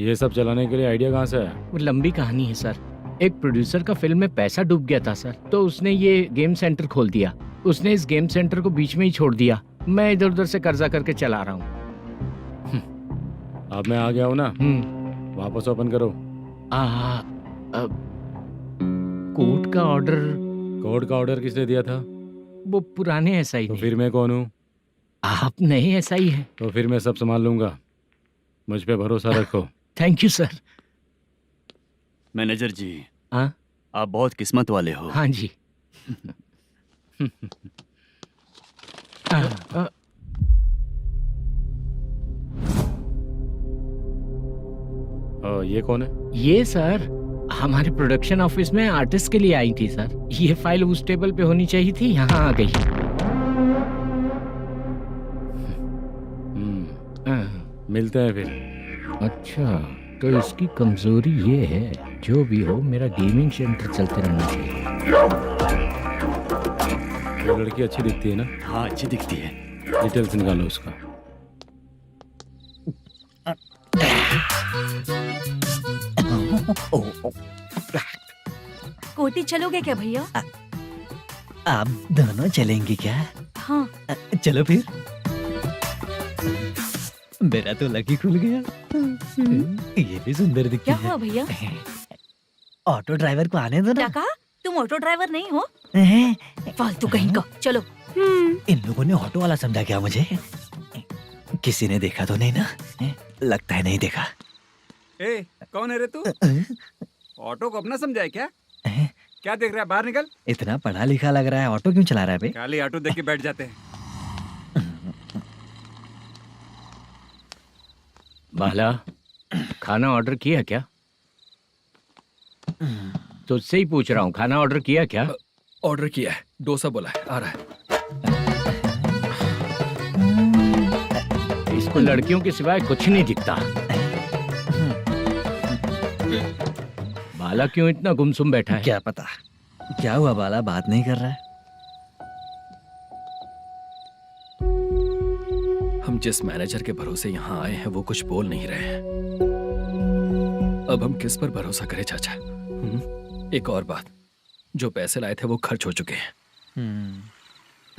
S12: ये सब चलाने के लिए आइडिया कहाँ से आया?
S3: वो लंबी कहानी है सर। एक प्रोड्यूसर का फिल्म में पैसा डूब गया था सर, तो उसने ये गेम सेंटर खोल दिया। उसने इस गेम सेंटर को बीच में ही छोड़ दिया। मैं इधर उधर से कर्जा करके चला रहा हूँ।
S12: अब मैं आ गया हूँ ना, वापस ओपन करो।
S3: कोर्ट का ऑर्डर।
S12: कोर्ट का ऑर्डर किसने दिया था?
S3: वो पुराने SI
S12: तो
S3: ने।
S12: फिर मैं कौन हूँ?
S3: आप नए SI हैं।
S12: तो फिर मैं सब संभाल लूंगा, मुझ पे भरोसा रखो।
S3: Thank you sir.
S9: मैनेजर जी,
S3: हाँ
S9: आप बहुत किस्मत वाले हो।
S3: हाँ जी।
S12: ये कौन है?
S3: ये सर हमारे प्रोडक्शन ऑफिस में आर्टिस्ट के लिए आई थी सर। ये फाइल उस टेबल पे होनी चाहिए थी, यहाँ आ गई।
S12: मिलते हैं फिर।
S3: अच्छा, तो इसकी कमजोरी ये है, जो भी हो मेरा गेमिंग सेंटर चलते रहना चाहिए।
S12: वो लड़की अच्छी दिखती है ना?
S9: हाँ अच्छी दिखती है।
S12: डिटेल्स निकालो उसका।
S2: कोटी चलोगे क्या भैया?
S6: आप दोनों चलेंगे क्या?
S2: हाँ।
S6: चलो फिर। मेरा तो लकी खुल गया। ये भी सुंदर दिखती
S2: क्या
S6: है।
S2: हुआ भैया?
S6: ऑटो ड्राइवर को आने दो
S2: क्या
S6: ना।
S2: कहा? तुम ऑटो ड्राइवर नहीं हो? फालतू कहीं का। चलो।
S6: इन लोगों ने ऑटो वाला समझा क्या मुझे? किसी ने देखा तो नहीं ना? लगता है नहीं देखा।
S7: ए, कौन है रे तू? ऑटो को अपना समझा है क्या? क्या देख रहा है? बाहर निकल।
S6: इतना पढ़ा लिखा लग रहा है, ऑटो क्यों चला रहा है बे?
S7: खाली ऑटो देख के बैठ जाते हैं।
S3: बाला, खाना ऑर्डर किया क्या? तुझसे ही पूछ रहा हूँ, खाना ऑर्डर किया क्या?
S4: ऑर्डर किया है, डोसा बोला है, आ रहा है।
S3: इसको लड़कियों के सिवाय कुछ नहीं दिखता। बाला क्यों इतना गुमसुम बैठा है?
S6: क्या पता क्या हुआ, बाला बात नहीं कर रहा है।
S4: हम जिस मैनेजर के भरोसे यहाँ आए हैं वो कुछ बोल नहीं रहे हैं। अब हम किस पर भरोसा करें चाचा? एक और बात, जो पैसे लाए थे वो खर्च हो चुके हैं।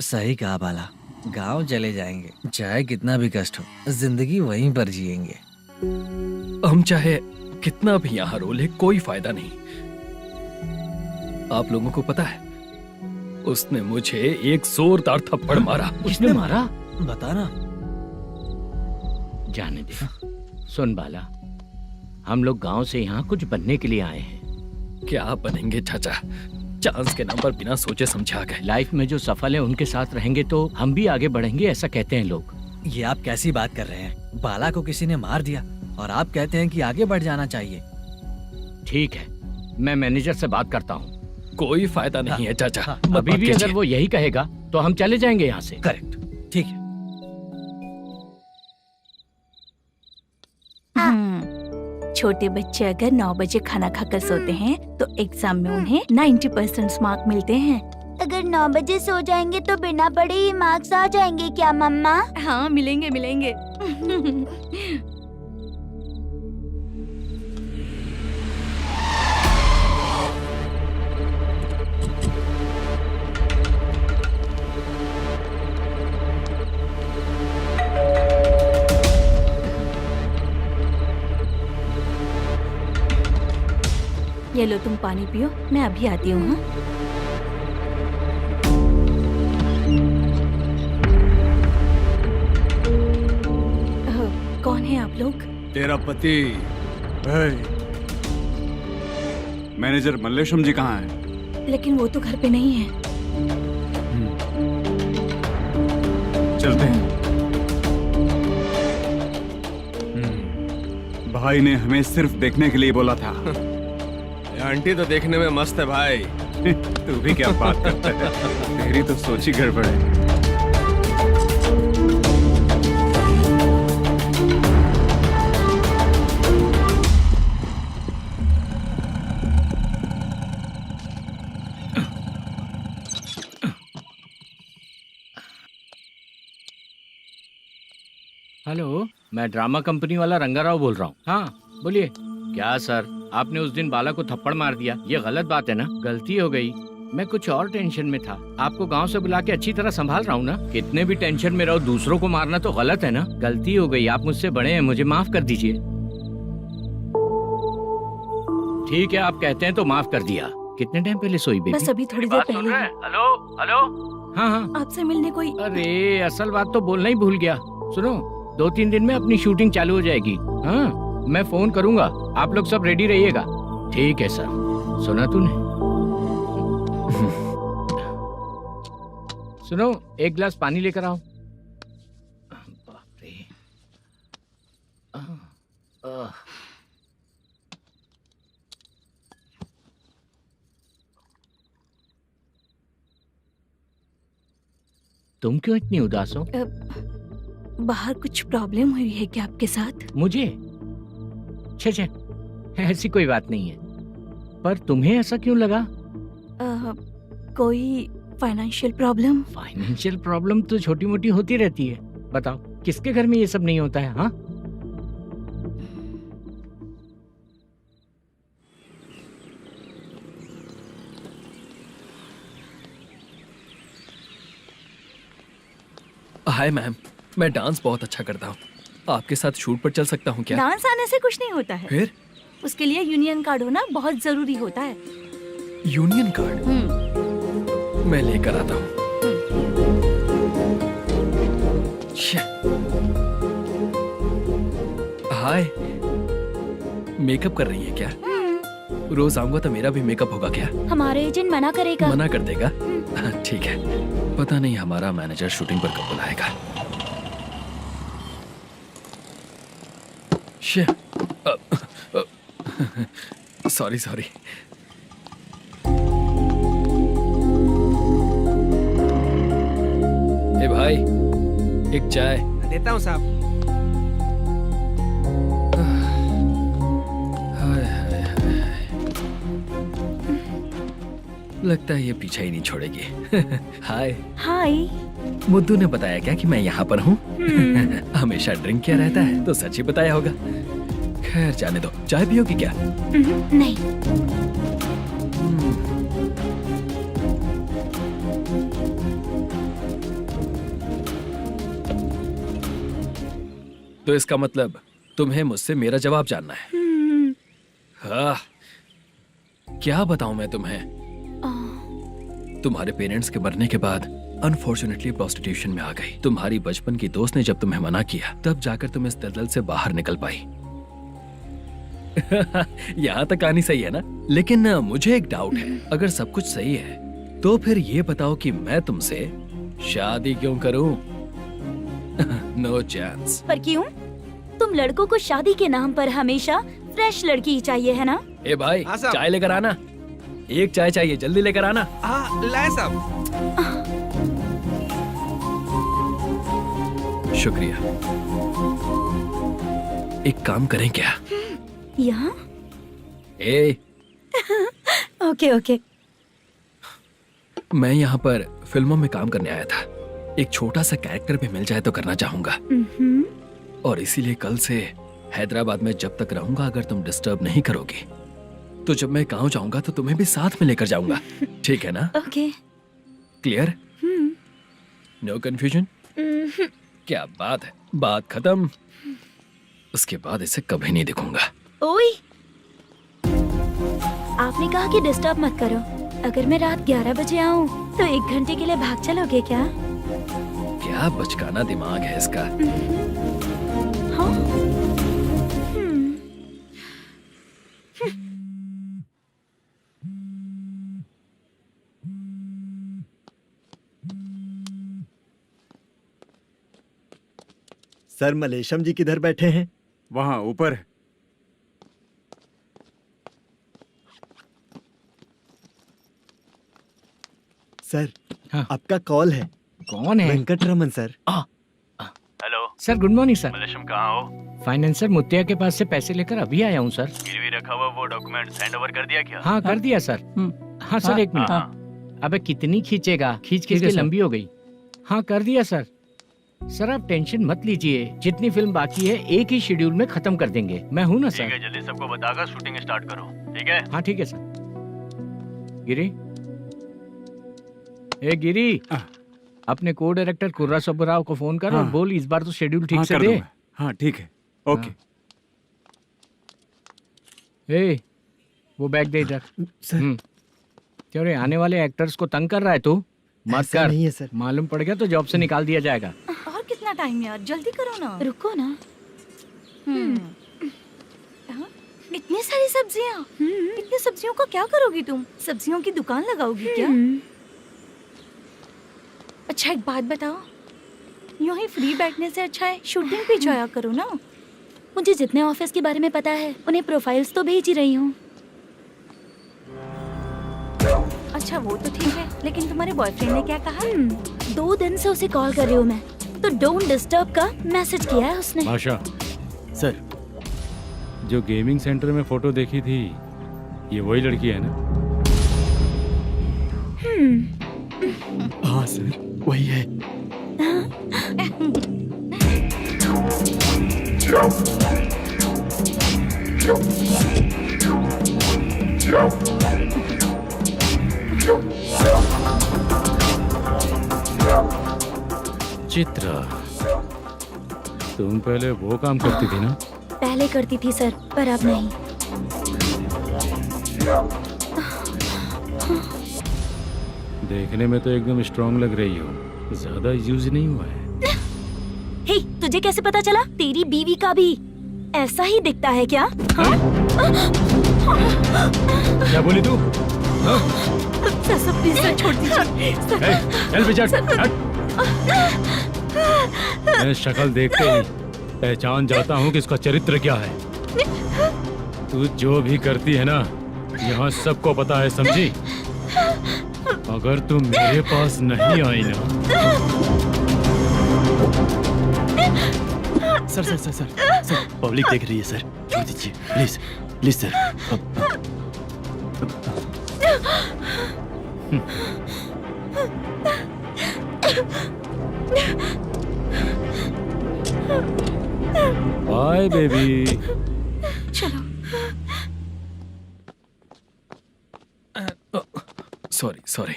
S6: सही कहा बाला, गांव चले जाएंगे, चाहे कितना भी कष्ट हो, जिंदगी वहीं पर जिएंगे।
S4: हम चाहे कितना भी यहाँ रो ले, कोई फायदा नहीं। आप लोगों को पता है, उसने मुझे एक जोरदार थप्पड़ मारा।
S3: उसने मारा?
S6: बता ना।
S3: जाने दे। सुन बाला, हम लोग गांव से यहाँ कुछ बनने के लिए आए हैं।
S4: क्या बनेंगे चाचा? चांस के नाम पर बिना सोचे समझे आ गए।
S3: लाइफ में जो सफल है उनके साथ रहेंगे तो हम भी आगे बढ़ेंगे, ऐसा कहते हैं लोग।
S6: ये आप कैसी बात कर रहे हैं? बाला को किसी ने मार दिया और आप कहते हैं कि आगे बढ़ जाना चाहिए।
S3: ठीक है, मैं मैनेजर से बात करता हूँ।
S4: कोई फायदा नहीं है चाचा।
S3: अभी भी अगर वो यही कहेगा तो हम चले जाएंगे यहाँ से।
S6: करेक्ट, ठीक है।
S2: छोटे बच्चे अगर 9 बजे खाना खाकर सोते हैं तो एग्जाम में उन्हें 90% मार्क मिलते हैं।
S11: अगर 9 बजे सो जाएंगे तो बिना पढ़े ही मार्क्स आ जाएंगे क्या मम्मा?
S2: हाँ, मिलेंगे मिलेंगे। ये लो, तुम पानी पियो, मैं अभी आती हूँ। हाँ? कौन है आप लोग?
S7: तेरा पति। मैनेजर मल्लेशम जी कहाँ हैं?
S2: लेकिन वो तो घर पे नहीं है।
S7: चलते हैं। भाई ने हमें सिर्फ देखने के लिए बोला था।
S5: आंटी तो देखने में मस्त है भाई।
S7: तू भी क्या बात करता है? तेरी तो सोच ही गड़बड़ है।
S3: हेलो, मैं ड्रामा कंपनी वाला रंगाराव बोल रहा हूँ। हाँ बोलिए। क्या सर, आपने उस दिन बाला को थप्पड़ मार दिया, ये गलत बात है ना? गलती हो गई, मैं कुछ और टेंशन में था। आपको गांव से बुला के अच्छी तरह संभाल रहा हूँ ना। कितने भी टेंशन में रहो, दूसरों को मारना तो गलत है ना। गलती हो गई, आप मुझसे बड़े हैं, मुझे माफ कर दीजिए। ठीक है, आप कहते हैं तो माफ कर दिया। कितने टाइम पहले सोई बेबी?
S2: बस अभी थोड़ी देर पहले।
S3: Hello hello. हाँ हाँ,
S2: आपसे मिलने कोई।
S3: अरे असल बात तो बोलना ही भूल गया। सुनो, 2-3 दिन में अपनी शूटिंग चालू हो जाएगी। हाँ, मैं फोन करूंगा, आप लोग सब रेडी रहिएगा। ठीक है सर। सुना तूने? सुनो, एक गिलास पानी लेकर आओ। बाप रे। तुम क्यों इतनी उदास हो?
S2: बाहर कुछ प्रॉब्लम हुई है क्या आपके साथ?
S3: मुझे? छे, ऐसी कोई बात नहीं है। पर तुम्हें ऐसा क्यों लगा?
S2: कोई फाइनेंशियल प्रॉब्लम?
S3: फाइनेंशियल प्रॉब्लम तो छोटी मोटी होती रहती है। बताओ, किसके घर में ये सब नहीं होता है? हाँ,
S4: हाय मैम, मैं डांस बहुत अच्छा करता हूँ। आपके साथ शूट पर चल सकता हूँ क्या?
S2: डांस आने से कुछ नहीं होता है।
S4: फिर?
S2: उसके लिए यूनियन कार्ड होना बहुत जरूरी होता है।
S4: Union card? मैं लेकर आता हूँ। हाय, मेकअप कर रही है क्या? रोज आऊंगा तो मेरा भी मेकअप होगा क्या?
S11: हमारे एजेंट मना करेगा।
S4: मना कर देगा? ठीक है, पता नहीं हमारा मैनेजर शूटिंग पर कब बुलाएगा। Sorry sorry. ए भाई, एक चाय।
S5: देता हूँ साहब।
S4: लगता है ये पीछा ही नहीं छोड़ेगी। हाय।
S2: हाय।
S4: मुद्दू ने बताया क्या कि मैं यहाँ पर हूँ? हमेशा ड्रिंक किया रहता है तो सच ही बताया होगा। खैर जाने दो, चाय पियोगी क्या?
S2: नहीं।
S4: तो इसका मतलब तुम्हें मुझसे मेरा जवाब जानना है? हाँ, क्या बताऊं मैं तुम्हें? तुम्हारे पेरेंट्स के मरने के बाद अनफॉर्चुनेटली प्रोस्टिट्यूशन में आ गई। तुम्हारी बचपन की दोस्त ने जब तुम्हें मना किया, तब जाकर तुम इस दलदल से बाहर निकल पाई। यहाँ तक कहानी सही है ना, लेकिन मुझे एक डाउट है। अगर सब कुछ सही है तो फिर ये बताओ कि मैं तुमसे शादी क्यों करूं? No chance.
S2: पर क्यों? तुम लड़कों को शादी के नाम पर हमेशा फ्रेश लड़की ही चाहिए, है ना?
S4: ए भाई,
S5: हाँ साहब।
S4: चाय लेकर आना। एक चाय चाहिए, जल्दी लेकर आना।
S5: हाँ लाए साहब।
S4: शुक्रिया। एक काम करें क्या?
S2: यहाँ?
S4: ए,
S2: ओके ओके।
S4: मैं यहाँ पर फिल्मों में काम करने आया था। एक छोटा सा कैरेक्टर भी मिल जाए तो करना चाहूंगा, और इसीलिए कल से हैदराबाद में जब तक रहूंगा, अगर तुम डिस्टर्ब नहीं करोगी तो जब मैं गांव जाऊंगा तो तुम्हें भी साथ में लेकर जाऊंगा। ठीक है ना?
S2: ओके।
S4: क्लियर? No confusion? क्या बात है, बात खत्म। उसके बाद इसे कभी नहीं दिखूंगा।
S2: ओए, आपने कहा कि डिस्टर्ब मत करो। अगर मैं रात 11 बजे आऊँ तो 1 घंटे के लिए भाग चलोगे क्या?
S4: क्या बचकाना दिमाग है इसका।
S2: हाँ?
S10: सर, मलेशम जी किधर बैठे हैं?
S7: वहाँ ऊपर।
S10: सर,
S3: हाँ।
S10: आपका कॉल है।
S3: कौन है?
S10: Venkataraman sir.
S8: Hello
S3: sir, good morning sir.
S8: Malesham, कहाँ हो?
S3: फाइनेंसर मुत्तिया के पास से पैसे लेकर अभी आया हूँ सर।
S8: गिरवी रखा हुआ वो डॉक्यूमेंट हैंड ओवर कर दिया क्या?
S3: हाँ, कर दिया सर। हाँ सर, 1 मिनट। अबे कितनी खींचेगा, खींच खींच के लंबी हो गई। हाँ, कर दिया सर। सर आप टेंशन मत लीजिए, जितनी फिल्म बाकी है एक ही शेड्यूल में खत्म कर देंगे। मैं हूँ ना
S8: ठीक
S3: सर।
S8: है, जल्दी सबको बताकर शूटिंग स्टार्ट करो। ठीक है?
S3: हाँ ठीक है सर। गिरी, ए गिरी, अपने को डायरेक्टर कुर्रा सुब्बराव को फोन कर और बोल इस बार तो शेड्यूल ठीक से दे।
S7: हाँ ठीक है, ओके।
S3: ए, वो बैग दे इधर।
S10: सर,
S3: क्यों रे, आने वाले एक्टर्स को तंग कर रहा है तू? मत
S10: ऐसा
S3: कर।
S10: नहीं है सर।
S3: मालूम पड़ गया तो जॉब से निकाल दिया जाएगा।
S2: और कितना टाइम यार, जल्दी करो ना। रुको ना। हाँ? इतनी सारी सब्जियाँ। इतनी सब्जियों को क्या करोगी तुम? सब्जियों की दुकान लगाओगी क्या? अच्छा एक बात बताओ, यूं ही फ्री बैठने से अच्छा है शूटिंग पे जाया करो ना। मुझे जितने ऑफिस के बारे में पता है उन्हें प्रोफाइल्स तो भेज ही रही हूँ। अच्छा वो तो ठीक है, लेकिन तुम्हारे बॉयफ्रेंड ने क्या कहा? 2 दिन से उसे कॉल कर रही हूँ मैं, तो डोंट डिस्टर्ब का मैसेज किया है उसने।
S12: भाषा,
S9: सर,
S12: जो गेमिंग सेंटर में फोटो देखी थी, ये वही लड़की है ना?
S10: हाँ सर, वही है।
S12: चित्रा, तुम पहले वो काम करती थी ना?
S2: पहले करती थी सर, पर अब नहीं।
S12: देखने में तो एकदम स्ट्रांग लग रही हो, ज्यादा यूज नहीं हुआ है।
S2: हे, तुझे कैसे पता चला? तेरी बीवी का भी ऐसा ही दिखता है क्या? हाँ?
S12: क्या बोली तू?
S2: सर प्लीज सर, छोड़ दीजिए।
S12: चल बेटा, मैं शक्ल देखते ही पहचान जाता हूँ कि इसका चरित्र क्या है। तू जो भी करती है ना, यहाँ सबको पता है, समझी? अगर तू मेरे पास नहीं आई ना।
S9: Sir sir sir sir sir, public देख रही है सर, छोड़ दीजिए please please sir.
S12: Bye baby.
S2: चलो।
S4: Sorry sorry.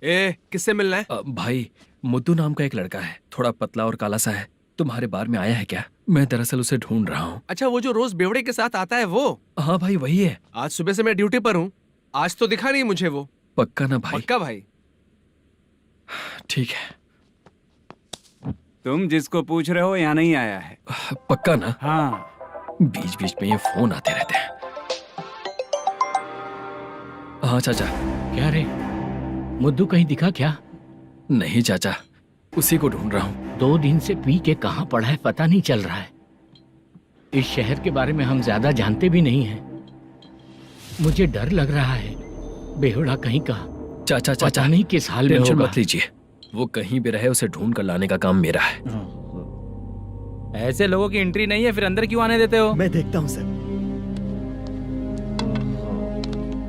S5: ए, किससे मिलना है?
S4: भाई, मुद्दू नाम का एक लड़का है, थोड़ा पतला और काला सा है। तुम्हारे बार में आया है क्या? मैं दरअसल उसे ढूंढ रहा हूँ।
S5: अच्छा, वो जो रोज बेवड़े के साथ आता है वो?
S4: हाँ भाई, वही है।
S5: आज सुबह से मैं ड्यूटी पर हूँ, आज तो दिखा नहीं मुझे वो।
S4: पक्का ना भाई?
S5: पक्का भाई।
S4: ठीक है।
S7: तुम जिसको पूछ रहे हो यहाँ नहीं आया है।
S4: पक्का ना?
S7: हाँ।
S4: बीच बीच में ये फोन आते रहते हैं। हाँ चाचा।
S3: क्या रे, मुद्दू कहीं दिखा क्या?
S4: नहीं चाचा, उसी को ढूंढ रहा हूँ।
S3: 2 दिन से पी के कहाँ पड़ा है पता नहीं चल रहा है। इस शहर के बारे में हम ज्यादा जानते भी नहीं हैं। मुझे डर लग रहा है, बेहुड़ा कहीं का।
S4: चाचा
S3: पता नहीं किस हाल में
S4: टेंशन
S3: होगा।
S4: मत लीजिए, वो कहीं भी रहे उसे ढूंढ कर लाने का काम मेरा है।
S13: ऐसे लोगों की एंट्री नहीं है, फिर अंदर क्यों आने देते हो?
S10: मैं देखता हूँ सर।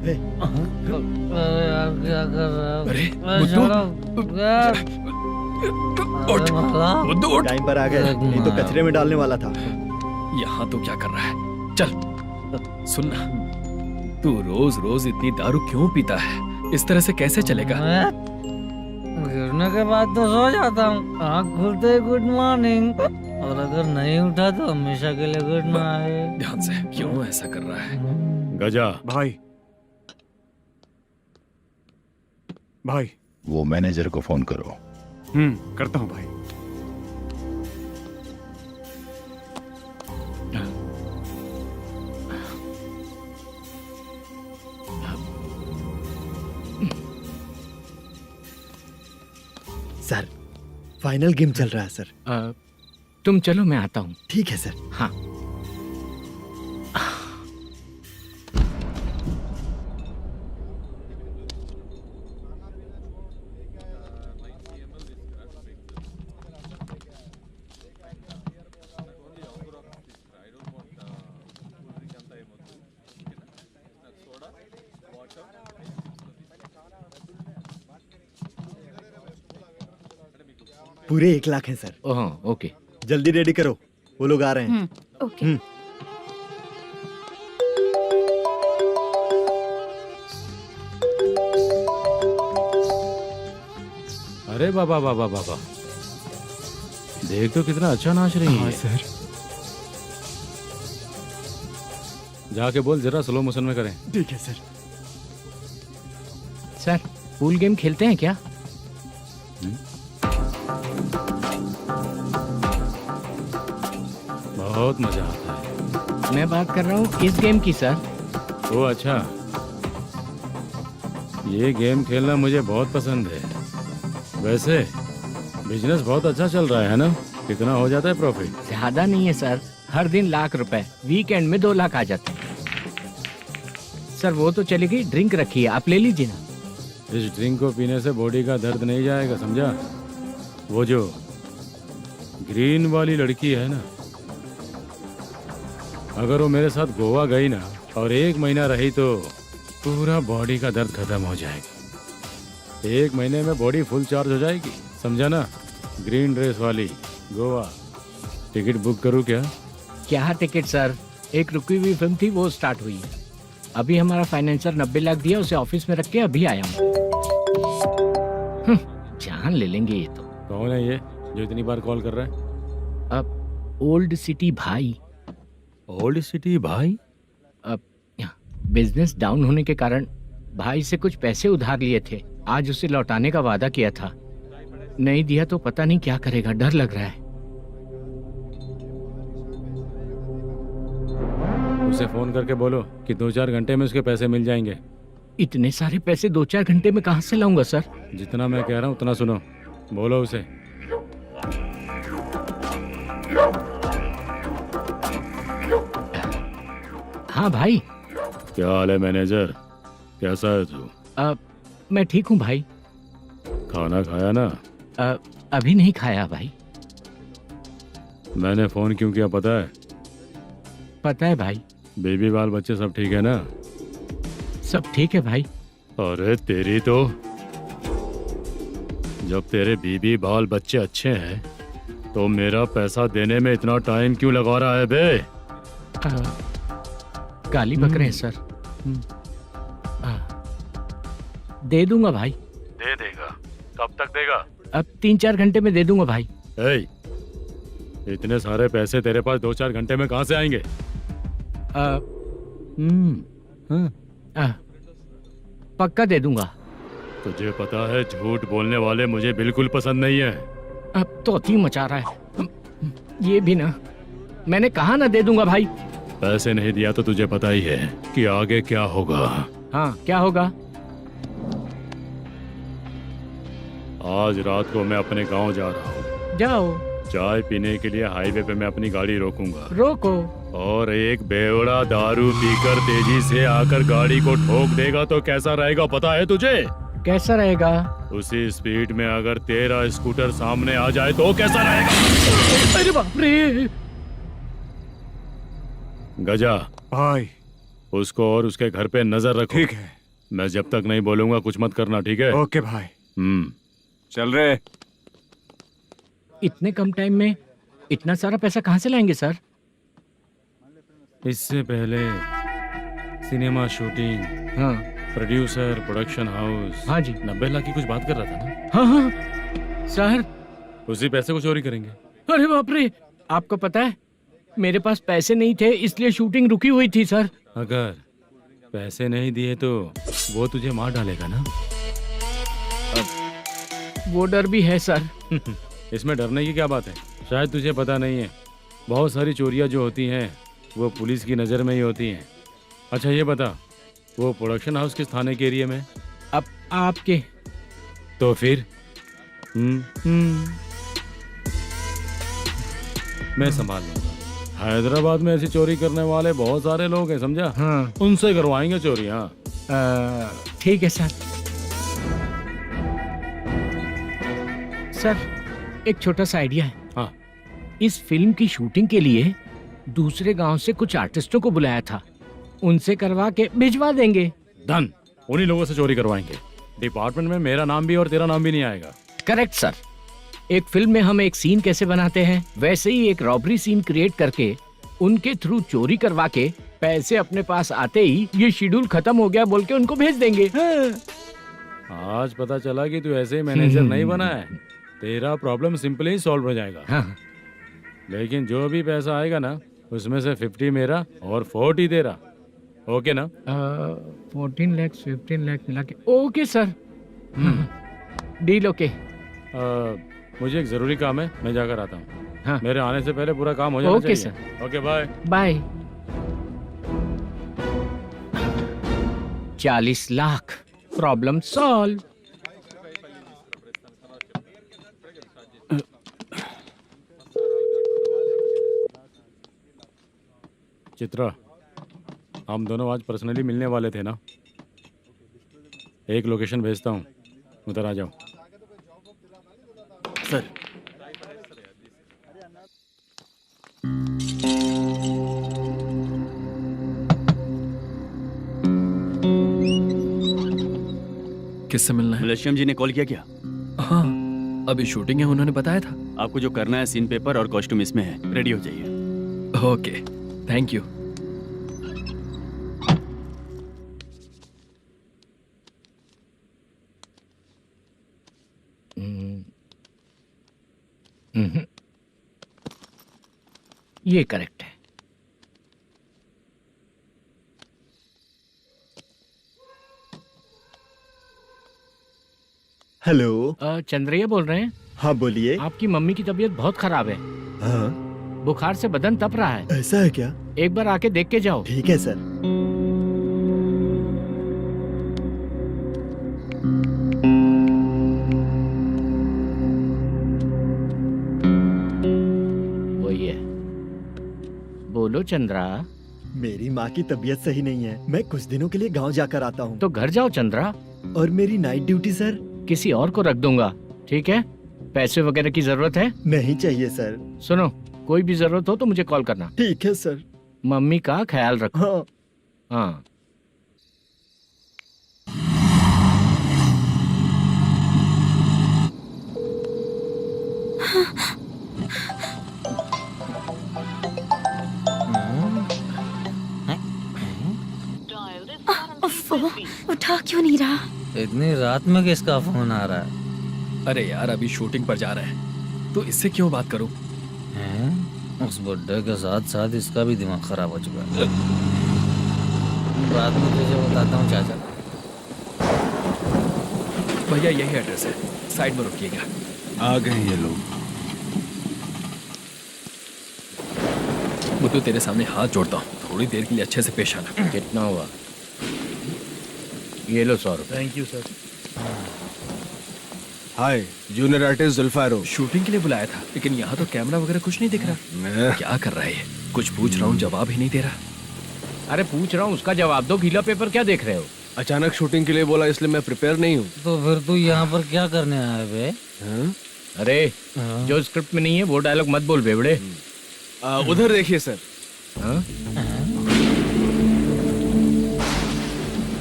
S4: अरे मुद्दू उठ।
S10: टाइम पर आ गए, नहीं तो कचरे में डालने वाला था।
S4: यहाँ तो क्या कर रहा है? चल सुनना, तू रोज रोज इतनी दारू क्यों पीता है? इस तरह से कैसे चलेगा?
S6: गिरने के बाद तो सो जाता हूँ, आँख खुलते ही गुड मॉर्निंग, और अगर नहीं उठा तो हमेशा के लिए गुड नाइट।
S4: ध्यान से, क्यों ऐसा कर रहा है?
S12: गजा
S7: भाई भाई
S14: वो मैनेजर को फोन करो।
S7: करता हूँ भाई।
S10: सर फाइनल गेम चल रहा है सर।
S3: तुम चलो, मैं आता हूँ।
S10: ठीक है सर।
S3: हाँ।
S10: पूरे 1 लाख हैं सर।
S3: ओह ओके,
S10: जल्दी रेडी करो, वो लोग आ रहे हैं।
S2: ओके।
S12: अरे बाबा बाबा बाबा, देख तो कितना अच्छा नाच रही है।
S10: सर
S12: जाके बोल जरा स्लो मोशन में करें।
S10: ठीक है सर।
S3: सर पूल गेम खेलते हैं क्या?
S12: बहुत मजा आता है।
S3: मैं बात कर रहा हूँ इस गेम की सर।
S12: ओ अच्छा, ये गेम खेलना मुझे बहुत पसंद है। वैसे बिजनेस बहुत अच्छा चल रहा है ना? कितना हो जाता है प्रॉफिट?
S3: ज्यादा नहीं है सर, हर दिन लाख रुपए, वीकेंड में 2 लाख आ जाते हैं। सर वो तो चलेगी, ड्रिंक रखी है, आप ले लीजिए ना।
S12: इस ड्रिंक को पीने से बॉडी का दर्द नहीं जाएगा, समझा? वो जो ग्रीन वाली लड़की है ना, अगर वो मेरे साथ गोवा गई ना और 1 महीना रही तो पूरा बॉडी का दर्द खत्म हो जाएगा। 1 महीने में बॉडी फुल चार्ज हो जाएगी, समझा ना? ग्रीन ड्रेस वाली गोवा। टिकट बुक करूँ क्या?
S3: क्या टिकट सर, एक रुकी हुई फिल्म थी, वो स्टार्ट हुई है। अभी हमारा फाइनेंसर 90 लाख दिया, उसे ऑफिस में रख के अभी आया हूँ। जान ले लेंगे ये तो।
S12: कौन है ये जो इतनी बार कॉल कर रहा है?
S3: अब ओल्ड सिटी भाई।
S4: ओल्ड सिटी भाई?
S3: अब बिजनेस डाउन होने के कारण भाई से कुछ पैसे उधार लिए थे, आज उसे लौटाने का वादा किया था। नहीं दिया तो पता नहीं क्या करेगा, डर लग रहा है।
S12: उसे फोन करके बोलो कि 2-4 घंटे में उसके पैसे मिल जाएंगे।
S3: इतने सारे पैसे 2-4 घंटे में कहाँ से लाऊंगा सर?
S12: जितना मैं कह रहा हूँ उतना सुनो, बोलो उसे।
S3: हाँ भाई।
S12: क्या हाल है मैनेजर, कैसा है तू?
S3: मैं ठीक हूँ भाई।
S12: खाना खाया ना?
S3: अभी नहीं खाया भाई।
S12: मैंने फोन क्यों किया पता है?
S3: पता है भाई।
S12: बेबी बाल बच्चे सब ठीक है ना?
S3: सब ठीक है भाई।
S12: अरे तेरी तो, जब तेरे बीबी बाल बच्चे अच्छे हैं तो मेरा पैसा देने में इतना टाइम क्यों लगा रहा है बे?
S3: गाली बक रहे हैं सर। दे दूंगा भाई।
S12: दे देगा? कब तक देगा?
S3: अब 3-4 घंटे में दे दूंगा भाई।
S12: इतने सारे पैसे तेरे पास 2-4 घंटे में कहाँ से आएंगे?
S3: पक्का दे दूंगा।
S12: तुझे पता है झूठ बोलने वाले मुझे बिल्कुल पसंद नहीं है।
S3: अब तोती मचा रहा है ये भी ना। मैंने कहा ना दे दूंगा भाई।
S12: पैसे नहीं दिया तो तुझे पता ही है कि आगे क्या होगा।
S3: हाँ क्या होगा?
S12: आज रात को मैं अपने गांव जा रहा हूँ।
S3: जाओ।
S12: चाय पीने के लिए हाईवे पे मैं अपनी गाड़ी रोकूंगा।
S3: रोको।
S12: और एक बेवड़ा दारू पीकर तेजी से आकर गाड़ी को ठोक देगा तो कैसा रहेगा पता है तुझे?
S3: कैसा रहेगा?
S12: उसी स्पीड में अगर तेरा स्कूटर सामने आ जाए तो कैसा रहेगा?
S3: अरे बाप रे।
S12: गजा
S7: भाई,
S12: उसको और उसके घर पे नजर रखो।
S7: ठीक है।
S12: मैं जब तक नहीं बोलूंगा कुछ मत करना, ठीक है?
S7: ओके भाई। चल रहे।
S3: इतने कम टाइम में इतना सारा पैसा कहाँ से लाएंगे सर?
S12: इससे पहले सिनेमा शूटिंग,
S3: हाँ,
S12: प्रोड्यूसर, प्रोडक्शन हाउस,
S3: हाँ जी,
S12: 90 लाख की कुछ बात कर रहा था ना?
S3: हाँ हाँ सर।
S12: उसी पैसे को चोरी करेंगे।
S3: अरे बाप रे, आपको पता है मेरे पास पैसे नहीं थे इसलिए शूटिंग रुकी हुई थी सर।
S12: अगर पैसे नहीं दिए तो वो तुझे मार डालेगा ना?
S3: वो डर भी है सर।
S12: इसमें डरने की क्या बात है? शायद तुझे पता नहीं है, बहुत सारी चोरियां जो होती हैं वो पुलिस की नज़र में ही होती हैं। अच्छा ये बता, वो प्रोडक्शन हाउस किस थाने के एरिया में?
S3: अब आपके।
S12: तो फिर मैं संभाल लूंगा। हैदराबाद में ऐसी चोरी करने वाले बहुत सारे लोग हैं, समझा?
S3: हाँ।
S12: उनसे करवाएंगे चोरी। हाँ
S3: ठीक है सर। सर एक छोटा सा आइडिया है।
S12: हाँ।
S3: इस फिल्म की शूटिंग के लिए दूसरे गांव से कुछ आर्टिस्टों को बुलाया था, उनसे करवा के भिजवा देंगे।
S12: डन, उन्हीं लोगों से चोरी करवाएंगे। डिपार्टमेंट में मेरा नाम भी और तेरा नाम भी नहीं आएगा।
S3: Correct sir. एक फिल्म में हम एक सीन कैसे बनाते हैं वैसे ही एक रॉबरी सीन क्रिएट करके उनके थ्रू चोरी करवा के पैसे अपने पास आते ही ये शेड्यूल खत्म हो गया बोल के उनको भेज देंगे।
S12: आज पता चला कि तू ऐसे ही मैनेजर नहीं बना है। तेरा प्रॉब्लम सिंपली ही सॉल्व हो जाएगा।
S3: हाँ।
S12: लेकिन जो भी पैसा आएगा ना उसमें से 50 मेरा और 40 तेरा। ओके ना?
S3: 14 लाख 15 लाख मिला के। Okay sir. Deal okay.
S12: मुझे एक जरूरी काम है, मैं जाकर आता हूँ।
S3: हाँ।
S12: मेरे आने से पहले पूरा काम हो जाना
S3: ओके
S12: चाहिए।
S3: Sir.
S12: Okay bye.
S3: Bye. 40 lakh, problem solve.
S12: Chitra, हम दोनों आज पर्सनली मिलने वाले थे ना? एक लोकेशन भेजता हूँ, उधर आ जाओ।
S9: सर
S4: किससे मिलना है?
S9: मलेशियम जी ने कॉल किया क्या?
S4: हाँ, अभी शूटिंग है, उन्होंने बताया था।
S9: आपको जो करना है, सीन पेपर और कॉस्ट्यूम इसमें है, रेडी हो जाइए।
S4: Okay, thank you.
S3: ये करेक्ट है।
S10: हेलो।
S3: चंद्रैया बोल रहे हैं?
S10: हाँ बोलिए।
S3: आपकी मम्मी की तबीयत बहुत खराब है।
S10: हाँ।
S3: बुखार से बदन तप रहा है।
S10: ऐसा है क्या?
S3: एक बार आके देख के जाओ।
S10: ठीक है सर।
S3: वही है। बोलो चंद्रा।
S10: मेरी माँ की तबीयत सही नहीं है, मैं कुछ दिनों के लिए गांव जाकर आता हूँ।
S3: तो घर जाओ चंद्रा।
S10: और मेरी नाइट ड्यूटी सर?
S3: किसी और को रख दूंगा, ठीक है? पैसे वगैरह की जरूरत है?
S10: नहीं चाहिए सर।
S3: सुनो, कोई भी जरूरत हो तो मुझे कॉल करना।
S10: ठीक है सर।
S3: मम्मी का ख्याल रखो।
S10: हाँ।
S3: हाँ।
S2: उठा क्यों नहीं रहा?
S6: इतनी रात में किसका फोन आ रहा है?
S4: अरे यार, अभी शूटिंग पर जा रहे हैं तो इससे क्यों बात करूं?
S6: उस बुड्ढे के साथ साथ इसका भी दिमाग खराब हो चुका है। रात में तुझे बताता हूँ चाचा।
S4: भैया यही एड्रेस है, साइड में रुकिएगा।
S7: आ गए ये लोग।
S4: मुझे तेरे सामने हाथ जोड़ता हूँ, थोड़ी देर के लिए अच्छे से पेश आना।
S3: कितना हुआ? ये लो 100 रुपए।
S5: Thank you sir. Hi, junior artist Zulfar हूँ।
S4: शूटिंग के लिए बुलाया था, लेकिन यहाँ तो कैमरा वगैरह कुछ नहीं दिख रहा। क्या कर रहा है ये? कुछ पूछ रहा हूँ, जवाब ही नहीं दे रहा।
S3: अरे पूछ रहा हूँ, उसका जवाब दो। गीला पेपर क्या देख रहे हो?
S5: अचानक शूटिंग के लिए बोला, इसलिए मैं प्रिपेयर नहीं हूँ।
S6: तो फिर तू यहाँ पर क्या करने आया बे?
S3: अरे जो स्क्रिप्ट में नहीं है वो डायलॉग मत बोल बेवड़े।
S5: उधर देखिए सर।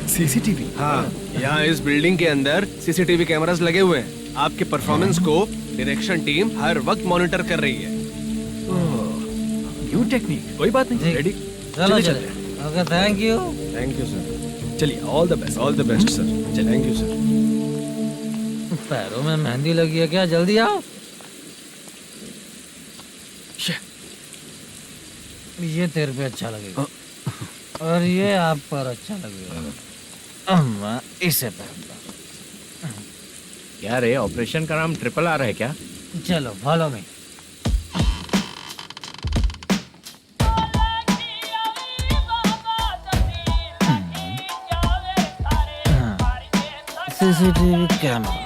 S4: सीसीटीवी?
S5: हाँ, यहाँ इस बिल्डिंग के अंदर सीसीटीवी कैमरास लगे हुए हैं। आपके परफॉर्मेंस को डायरेक्शन टीम हर वक्त मॉनिटर कर रही है।
S4: न्यू टेक्निक, कोई बात नहीं। रेडी?
S6: चलो चले। Okay, thank you
S5: sir.
S4: चलिए, all the best.
S5: All the best sir. Thank you sir.
S6: पैरों में मेहंदी लगी है क्या? जल्दी आओ। ये तेरे पे अच्छा लगेगा और ये आप पर अच्छा लगेगा। मैं इसे पहनता।
S3: क्या रे, ऑपरेशन का नाम ट्रिपल आर है क्या?
S6: चलो फॉलो मी। CCTV camera.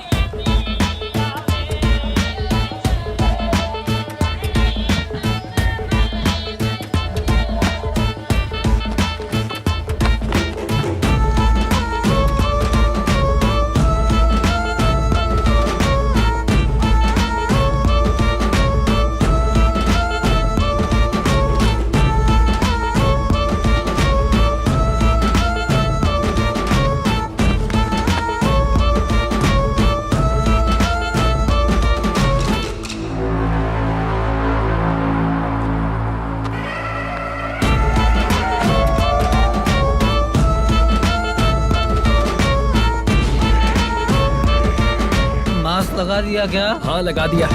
S6: लगा दिया क्या?
S4: हाँ, लगा दिया।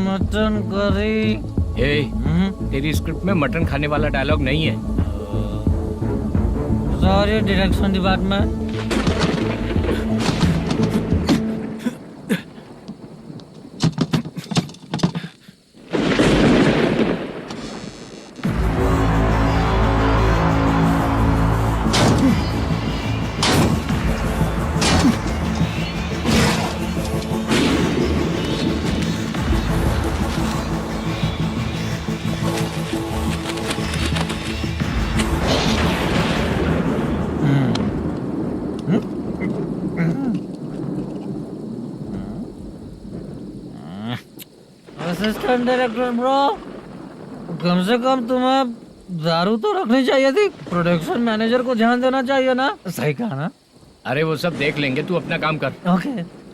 S6: Mutton curry.
S3: तेरी स्क्रिप्ट में मटन खाने वाला डायलॉग नहीं है।
S6: Sorry direction department. Assistant director bro, कम से कम तुम्हें दारू तो रखनी चाहिए थी। प्रोडक्शन मैनेजर को ध्यान देना चाहिए ना। सही कहा ना?
S3: अरे वो सब देख लेंगे, तू अपना काम कर।
S6: ओके।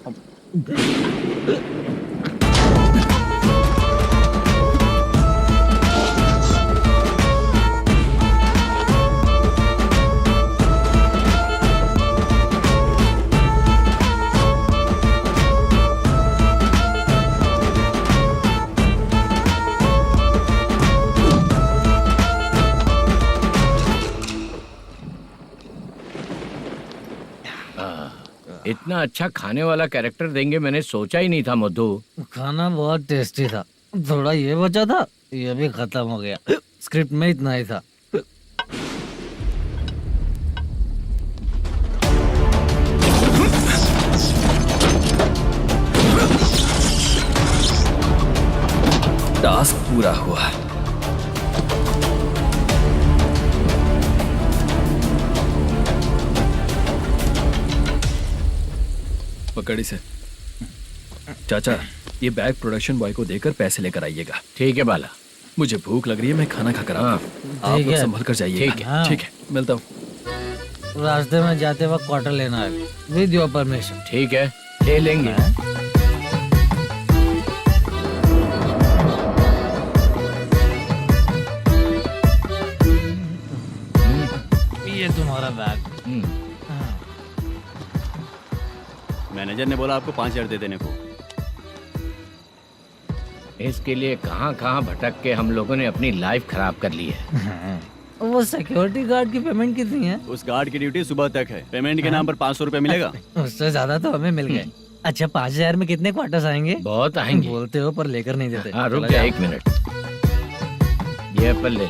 S3: इतना अच्छा खाने वाला कैरेक्टर देंगे मैंने सोचा ही नहीं था मधु।
S6: खाना बहुत टेस्टी था। थोड़ा ये बचा था, ये भी खत्म हो गया। स्क्रिप्ट में इतना ही था।
S4: टास्क पूरा हुआ। पकड़ी से। चाचा, ये बैग प्रोडक्शन बॉय को देकर पैसे लेकर आइएगा।
S3: ठीक है बाला।
S4: मुझे भूख लग रही है, मैं खाना खाकर आता हूँ। आप लोग संभल कर जाइए। ठीक है, मिलता हूँ।
S6: रास्ते में जाते वक्त क्वार्टर लेना है, विद योर परमिशन।
S3: ठीक है, ले लेंगे।
S6: ये तुम्हारा बैग।
S9: मैनेजर ने बोला आपको 5,000 दे देने को।
S3: इसके लिए कहाँ कहाँ भटक के हम लोगों ने अपनी लाइफ खराब कर ली है।
S6: वो सिक्योरिटी गार्ड की पेमेंट कितनी है?
S9: उस गार्ड की ड्यूटी सुबह तक है। पेमेंट के नाम पर 500 रुपए मिलेगा।
S6: उससे ज्यादा तो हमें मिल गए। अच्छा 5000 में कितने क्वार्टर्स आएंगे?
S3: बहुत आएंगे।
S6: बोलते हो पर लेकर नहीं देते।
S3: हाँ रुक जा 1 मिनट, ये एप्पल ले।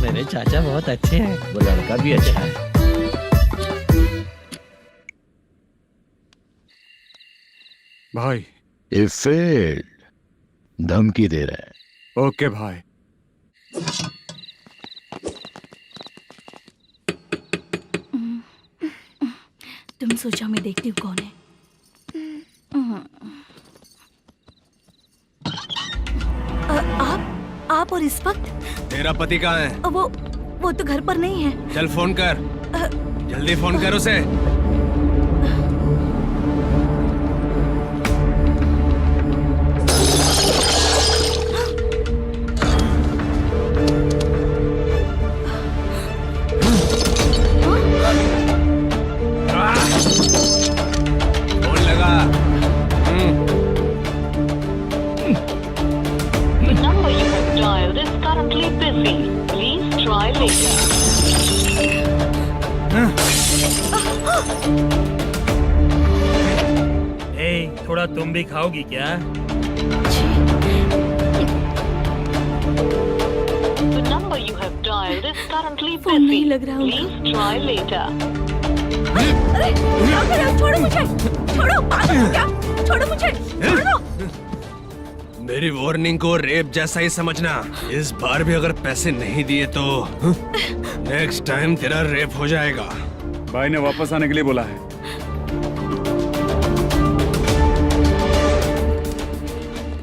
S6: मेरे चाचा बहुत अच्छे हैं।
S3: वो लड़का भी अच्छा है।
S7: भाई
S14: ये फेल्ड धमकी दे रहा है।
S7: ओके भाई।
S2: तुम सोचो मैं देखती हूँ कौन है। आप और इस वक्त?
S5: तेरा पति कहाँ है?
S2: वो तो घर पर नहीं है।
S5: चल फोन कर, जल्दी फोन कर उसे। फोन लगा।
S11: number you have dialed is currently busy. Please try later.
S8: थोड़ा तुम भी खाओगी क्या?
S11: The number you have dialed is currently
S2: phone नहीं
S11: busy.
S2: लग रहा
S11: Please try later.
S2: अरे क्या कर रहे हो? छोड़ो मुझे, छोड़ो, पागल हो क्या? छोड़ो मुझे, छोड़ो।
S5: मेरी वार्निंग को रेप जैसा ही समझना। इस बार भी अगर पैसे नहीं दिए तो नेक्स्ट टाइम तेरा रेप हो जाएगा।
S7: भाई ने वापस आने के लिए बोला है।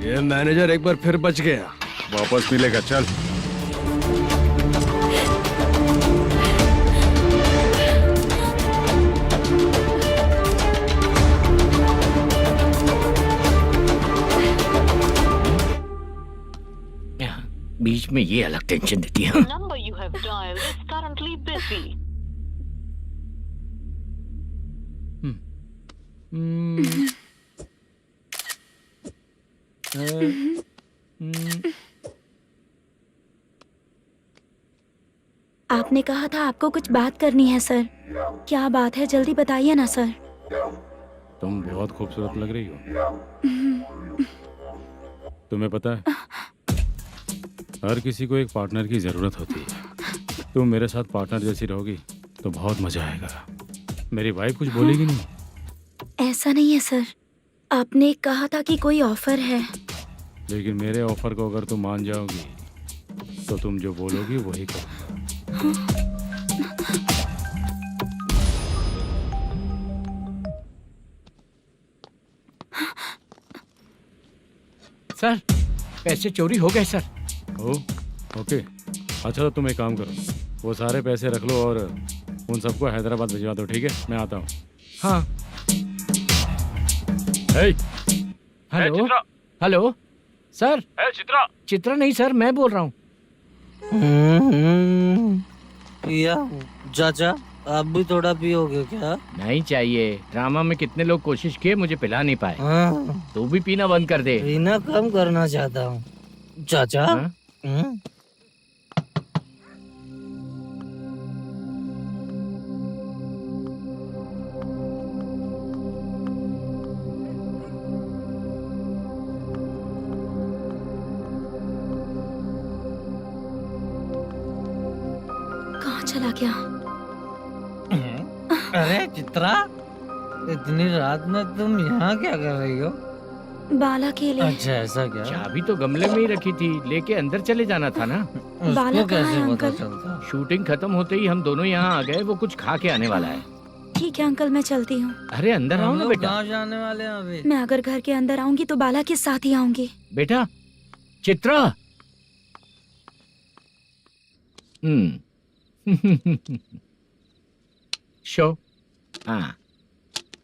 S5: ये मैनेजर एक बार फिर बच गया।
S7: वापस मिलेगा, चल।
S3: बीच में ये अलग टेंशन देती है।
S11: The number you have dialed is currently busy.
S2: आपने कहा था आपको कुछ बात करनी है सर। क्या बात है, जल्दी बताइए ना सर।
S12: तुम बहुत खूबसूरत लग रही हो। तुम्हें पता है हर किसी को एक पार्टनर की जरूरत होती है। तुम मेरे साथ पार्टनर जैसी रहोगी तो बहुत मजा आएगा। मेरी वाइफ कुछ बोलेगी नहीं?
S2: ऐसा नहीं है सर, आपने कहा था कि कोई ऑफर है।
S12: लेकिन मेरे ऑफर को अगर तुम मान जाओगी तो तुम जो बोलोगी वही करो।
S3: सर पैसे चोरी हो गए सर।
S12: ओके अच्छा तो तुम एक काम करो, वो सारे पैसे रख लो और उन सबको हैदराबाद भिजवा दो, ठीक है? मैं आता हूँ।
S3: हाँ। Hello hello sir.
S8: Chitra?
S3: Chitra नहीं सर, मैं बोल रहा हूँ।
S6: या चाचा आप भी थोड़ा पियोगे क्या?
S3: नहीं चाहिए। ड्रामा में कितने लोग कोशिश किए, मुझे पिला नहीं पाए। तू भी पीना बंद कर दे।
S6: पीना कम करना चाहता हूँ चाचा।
S2: कहाँ चला गया?
S6: अरे चित्रा, इतनी रात में तुम यहाँ क्या कर रही हो?
S2: बाला के लिए।
S6: अच्छा ऐसा क्या?
S3: चाबी तो गमले में ही रखी थी, लेके अंदर चले जाना था ना।
S2: बाला
S6: उसको
S2: कहाँ है
S6: कैसे पता
S2: अंकल?
S6: चलता?
S3: शूटिंग खत्म होते ही हम दोनों यहाँ आ गए। वो कुछ खा के आने वाला है।
S2: ठीक है अंकल, मैं चलती हूँ।
S3: अरे अंदर आओ
S6: हम
S3: ना
S6: लोग
S3: बेटा।
S6: कहाँ जाने वाले हैं अभी?
S2: मैं अगर घर के अंदर आऊंगी तो बाला के साथ ही आऊंगी।
S3: बेटा चित्रा। शो। हाँ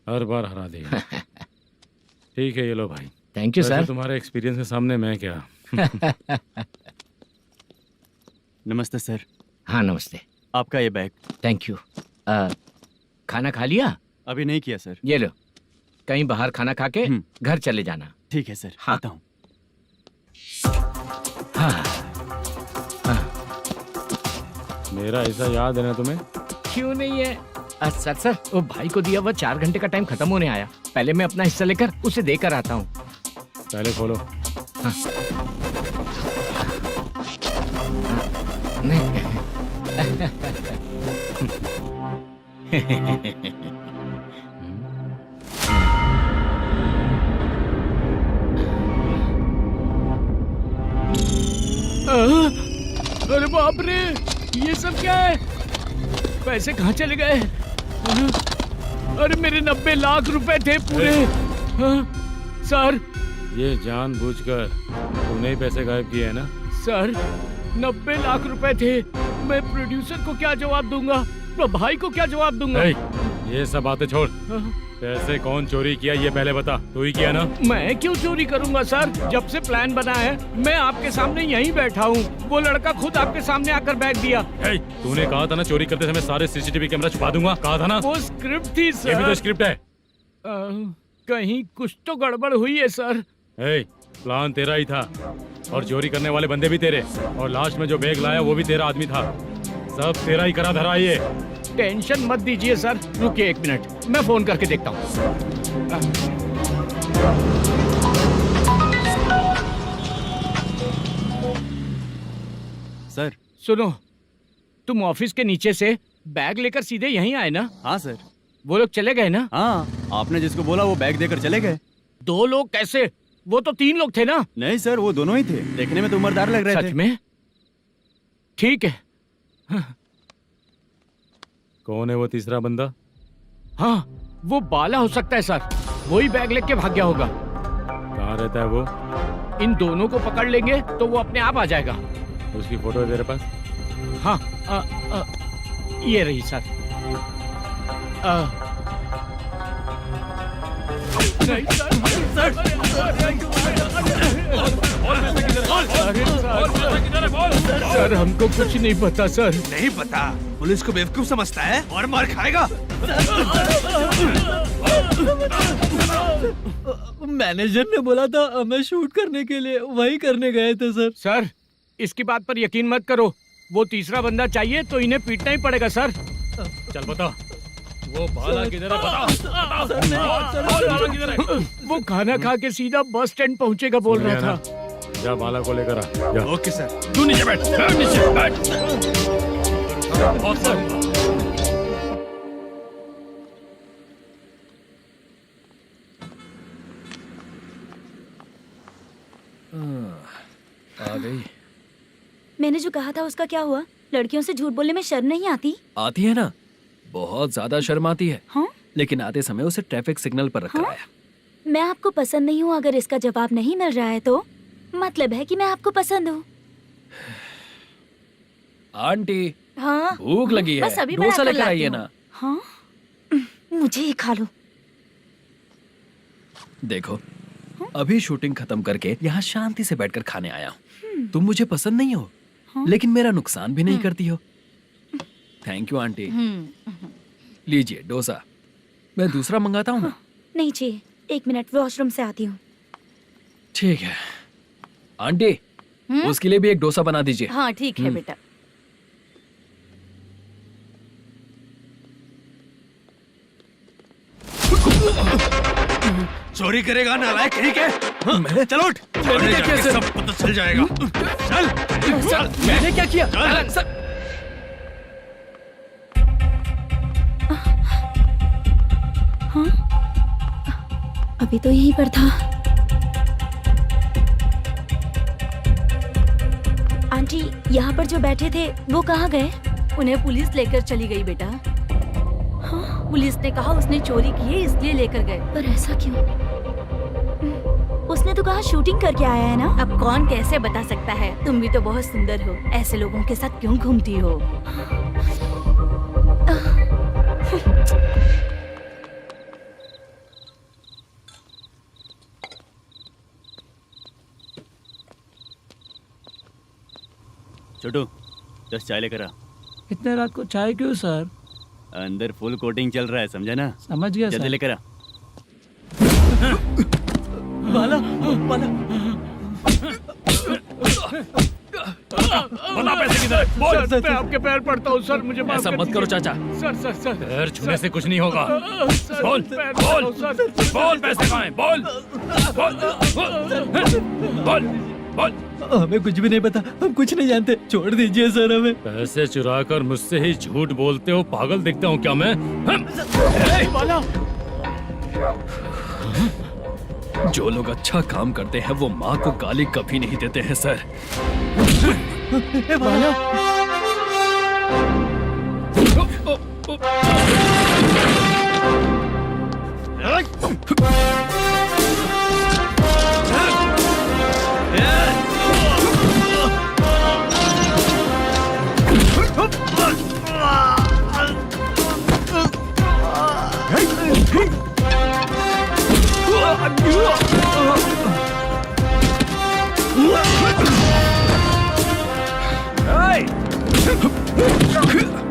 S12: हर बार हरा देगा। ठीक है ये लो भाई।
S3: Thank you sir.
S12: तुम्हारे एक्सपीरियंस के सामने मैं क्या।
S9: नमस्ते सर।
S3: हाँ नमस्ते।
S9: आपका ये बैग।
S3: Thank you. खाना खा लिया?
S9: अभी नहीं किया सर।
S3: ये लो, कहीं बाहर खाना खा के घर चले जाना।
S9: ठीक है सर।
S3: हाँ।
S9: आता हूँ।
S12: मेरा ऐसा याद है ना तुम्हें?
S3: क्यों नहीं है? सर वो भाई को दिया हुआ 4 घंटे का टाइम खत्म होने आया। पहले मैं अपना हिस्सा लेकर उसे देकर आता हूँ।
S12: पहले खोलो।
S3: हाँ। अरे बाप रे, ये सब क्या है? पैसे कहाँ चले गए? अरे मेरे 90 लाख रुपए थे पूरे। सर,
S12: ये जानबूझकर तूने ही पैसे गायब किए हैं ना?
S3: सर 90 लाख रुपए थे। मैं प्रोड्यूसर को क्या जवाब दूंगा? तो भाई को क्या जवाब दूंगा?
S12: ये सब बातें छोड़। पैसे कौन चोरी किया ये पहले बता। तू ही किया ना?
S3: मैं क्यों चोरी करूंगा सर? जब से प्लान बना है मैं आपके सामने यहीं बैठा हूँ। वो लड़का खुद आपके सामने आकर बैग दिया।
S12: तूने कहा था ना चोरी करते समय सारे सीसीटीवी कैमरा छुपा दूंगा, कहा था ना?
S3: वो स्क्रिप्ट थी सर।
S12: ये भी तो स्क्रिप्ट है।
S3: कहीं कुछ तो गड़बड़ हुई है सर।
S12: प्लान तेरा ही था और चोरी करने वाले बंदे भी तेरे, और लास्ट में जो बैग लाया वो भी तेरा आदमी था। सब तेरा ही करा धरा ये।
S3: टेंशन मत दीजिए सर। रुकिए 1 मिनट, मैं फोन करके देखता हूँ।
S9: सर
S3: सुनो, तुम ऑफिस के नीचे से बैग लेकर सीधे यहीं आए ना?
S9: हाँ सर।
S3: वो लोग चले गए ना?
S9: हाँ, आपने जिसको बोला वो बैग देकर चले गए।
S3: 2 लोग कैसे? वो तो 3 लोग थे ना?
S9: नहीं सर, वो दोनों ही थे। देखने में तो उम्रदार लग रहे थे।
S3: सच में? ठीक है।
S12: कौन है वो तीसरा बंदा?
S3: हाँ, वो बाला हो सकता है सर। वही बैग लेके भाग गया होगा।
S12: कहाँ रहता है वो?
S3: इन दोनों को पकड़ लेंगे तो वो अपने आप आ जाएगा।
S12: उसकी फोटो है तेरे पास?
S3: हाँ, ये रही सर। नहीं सर, हमको कुछ नहीं पता सर।
S5: नहीं पता? पुलिस को बेवकूफ समझता है और मार खाएगा।
S6: मैनेजर ने बोला था हमें शूट करने के लिए, वही करने गए थे सर।
S3: सर, इसकी बात पर यकीन मत करो। वो तीसरा बंदा चाहिए तो इन्हें पीटना ही पड़ेगा सर।
S12: चल बता, वो बाला किधर है? बता।
S3: वो खाना खा के सीधा बस स्टैंड पहुंचेगा बोल रहा था।
S12: जा बाला को लेकर आ। जा।
S5: Okay sir. तू नीचे बैठ। नीचे बैठ।
S4: आ गई।
S2: मैंने जो कहा था उसका क्या हुआ? लड़कियों से झूठ बोलने में शर्म नहीं आती?
S4: आती है ना, बहुत ज्यादा शर्म आती है।
S2: हाँ?
S4: लेकिन आते समय उसे ट्रैफिक सिग्नल पर रखा है।
S2: मैं आपको पसंद नहीं हूँ अगर इसका जवाब नहीं मिल रहा है तो मतलब है कि मैं आपको पसंद हूँ।
S4: आंटी,
S2: हाँ?
S4: भूख लगी है,
S2: बस अभी
S4: डोसा
S2: बनाकर
S4: लेकर
S2: लाती
S4: आइए
S2: हूँ।
S4: ना।
S2: हाँ? मुझे ही खा लो।
S4: देखो, अभी शूटिंग खत्म करके यहाँ शांति से बैठकर खाने आया हूँ। तुम मुझे पसंद नहीं हो, लेकिन मेरा नुकसान भी नहीं करती हो। Thank you aunty. लीजिए डोसा। मैं दूसरा मंगाता हूँ ना?
S2: नहीं चाहिए, 1 मिनट वॉशरूम से आती हूँ।
S4: ठीक है आंटी, उसके लिए भी एक डोसा बना दीजिए।
S2: हाँ ठीक है बेटा।
S5: चोरी करेगा नालायक कहीं के? चल उठ।
S4: मैंने क्या किया सर?
S5: सब पता चल जाएगा। चल।
S4: सर, मैंने क्या किया? सर,
S2: हाँ? अभी तो यहीं पर था। आंटी, यहाँ पर जो बैठे थे वो कहाँ गए? उन्हें पुलिस लेकर चली गई बेटा। हाँ? पुलिस ने कहा उसने चोरी की है इसलिए लेकर गए। पर ऐसा क्यों? उसने तो कहा शूटिंग करके आया है ना। अब कौन कैसे बता सकता है? तुम भी तो बहुत सुंदर हो, ऐसे लोगों के साथ क्यों घूमती हो?
S9: छोटू 10 चाय लेकर आ।
S6: इतने रात को चाय क्यों सर?
S9: अंदर फुल कोटिंग चल रहा है, समझा ना?
S6: समझ गया
S9: जल्दी
S6: सर।
S9: लेकर आ।
S6: बाला, बाला।
S4: किधर है? बोल।
S3: सर, मैं आपके पैर पड़ता हूँ सर, मुझे माफ
S4: ऐसा
S3: कर
S4: मत करो
S3: दीजिए।
S4: चाचा।
S3: सर
S4: पैर छूने से कुछ नहीं होगा।
S3: सर,
S4: बोल
S3: पैर
S4: बोल
S3: पड़ता हूँ, सर।
S4: बोल, पैसे कहाँ हैं? बोल बोल बोल बोल।
S10: हमें कुछ भी नहीं पता, हम कुछ नहीं जानते, छोड़ दीजिए सर हमें।
S12: पैसे चुरा कर मुझसे ही झूठ बोलते हो, पागल दिखता हूँ क्या मैं?
S4: जो लोग अच्छा काम करते हैं वो माँ को गाली कभी नहीं देते हैं सर।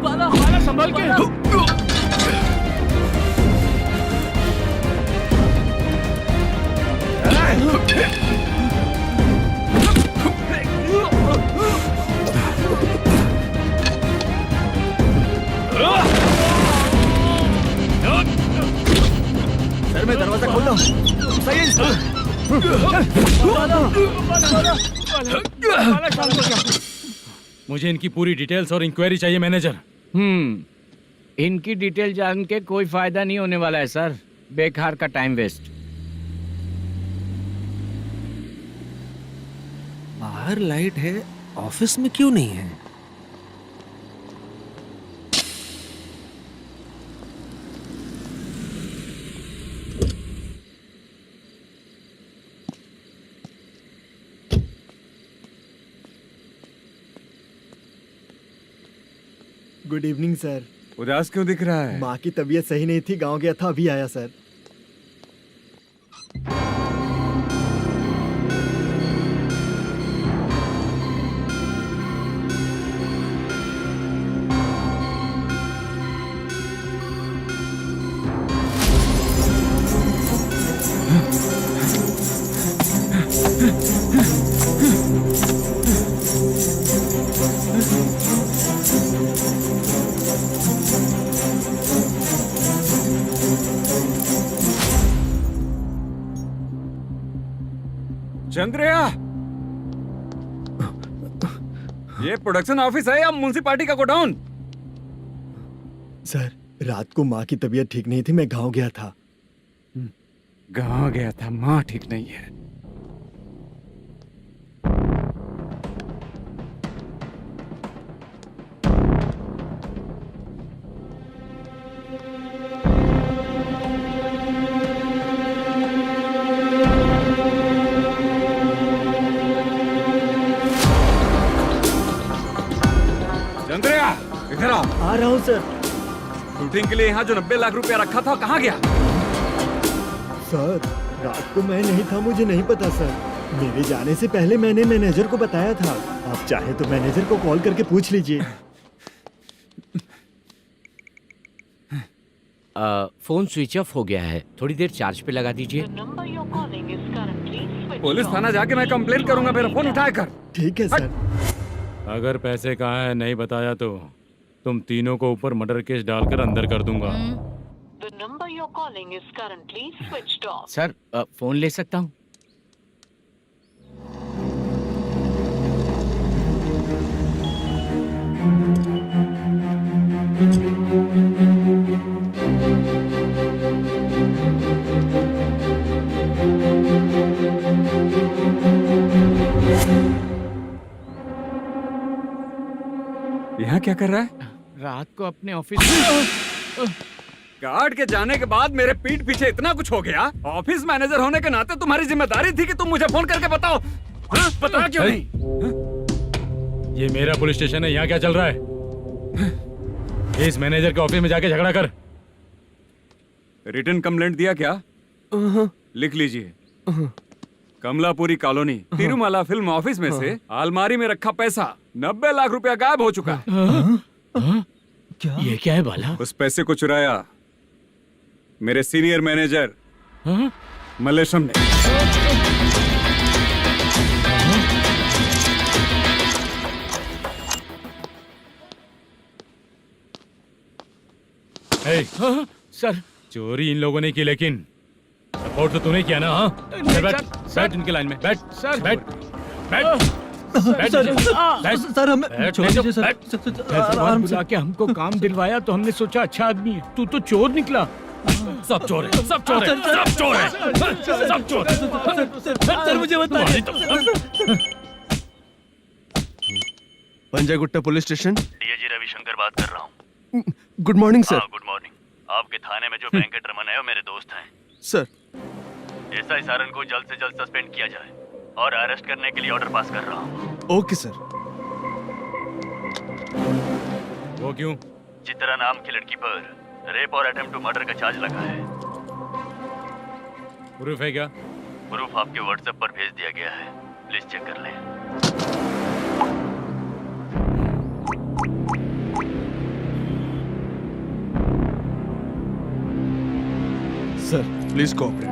S3: बाला संभाल के।
S10: सर मैं दरवाजा खोलता हूँ। सही है
S12: मुझे इनकी पूरी डिटेल्स और इंक्वायरी चाहिए मैनेजर।
S3: इनकी डिटेल जान के कोई फायदा नहीं होने वाला है सर, बेकार का टाइम वेस्ट।
S15: बाहर लाइट है, ऑफिस में क्यों नहीं है?
S10: Good evening sir.
S7: उदास क्यों दिख रहा है?
S10: माँ की तबीयत सही नहीं थी, गांव गया था, अभी आया सर।
S7: चंद्रया, ये प्रोडक्शन ऑफिस है या म्युनिसिपालिटी का गोडाउन?
S10: सर रात को माँ की तबीयत ठीक नहीं थी, मैं गांव गया था।
S7: गांव गया था, माँ ठीक नहीं है। चंद्रया, इधर आओ।
S10: आ रहा हूँ सर।
S7: शूटिंग के लिए यहाँ जो 90 लाख रुपया रखा था कहाँ गया?
S10: सर रात को मैं नहीं था, मुझे नहीं पता सर। मेरे जाने से पहले मैंने मैनेजर को बताया था। आप चाहे तो मैनेजर को कॉल करके पूछ लीजिए।
S3: फोन स्विच ऑफ हो गया है, थोड़ी देर चार्ज पे लगा दीजिए।
S7: पुलिस थाना जाके मैं कंप्लेंट करूंगा, मेरा फोन उठाया कर।
S10: ठीक है सर।
S12: अगर पैसे कहाँ है नहीं बताया तो तुम तीनों को ऊपर मर्डर केस डालकर अंदर कर दूंगा।
S3: सर फोन ले सकता हूँ?
S7: यहाँ क्या कर रहा है?
S3: रात को अपने ऑफिस
S7: गार्ड के जाने के बाद मेरे पीठ पीछे इतना कुछ हो गया। ऑफिस मैनेजर होने के नाते तुम्हारी जिम्मेदारी थी कि तुम मुझे फोन करके बताओ। हाँ? बता क्यों नहीं?
S12: ये मेरा पुलिस स्टेशन है, यहाँ क्या चल रहा है? इस मैनेजर के ऑफिस में जाके झगड़ा कर।
S7: रिटन कंप्लेंट दिया क्या? लिख लीजिए। Kamalapuri colony, Tirumala film office में से अलमारी में रखा पैसा 90 लाख रुपया गायब हो चुका है।
S3: क्या? ये क्या है बाला?
S7: उस पैसे को चुराया मेरे सीनियर मैनेजर मल्लेशम ने।
S3: हाँ, सर
S12: चोरी इन लोगों ने की, लेकिन सपोर्ट तो तूने किया ना? हाँ चल बैठ, बैठ इनके लाइन में, बैठ
S3: सर,
S12: बैठ बैठ बैठ
S6: सर हमें छोड़ दीजिए सर।
S3: आराम बुला के हमको काम दिलवाया तो हमने सोचा अच्छा आदमी है, तू तो चोर निकला।
S12: सब चोर है, सब चोर है, सब चोर है, सब चोर है।
S6: सर मुझे बताइए।
S5: Panjagutta police station,
S9: DIG Ravishankar बात कर रहा हूँ।
S5: Good morning sir.
S9: Good morning. आपके थाने में जो वेंकटरमन है वो मेरे दोस्त हैं।
S5: सर
S9: एसआई सारन को जल्द से जल्द सस्पेंड किया जाए और अरेस्ट करने के लिए ऑर्डर पास कर रहा हूँ।
S5: Okay sir.
S12: वो क्यों?
S9: चित्रा नाम की लड़की पर रेप और अटेम्प्ट टू मर्डर का चार्ज लगा है।
S12: प्रूफ है क्या?
S9: प्रूफ आपके व्हाट्सएप पर भेज दिया गया है, प्लीज चेक कर लें।
S5: Sir please cooperate.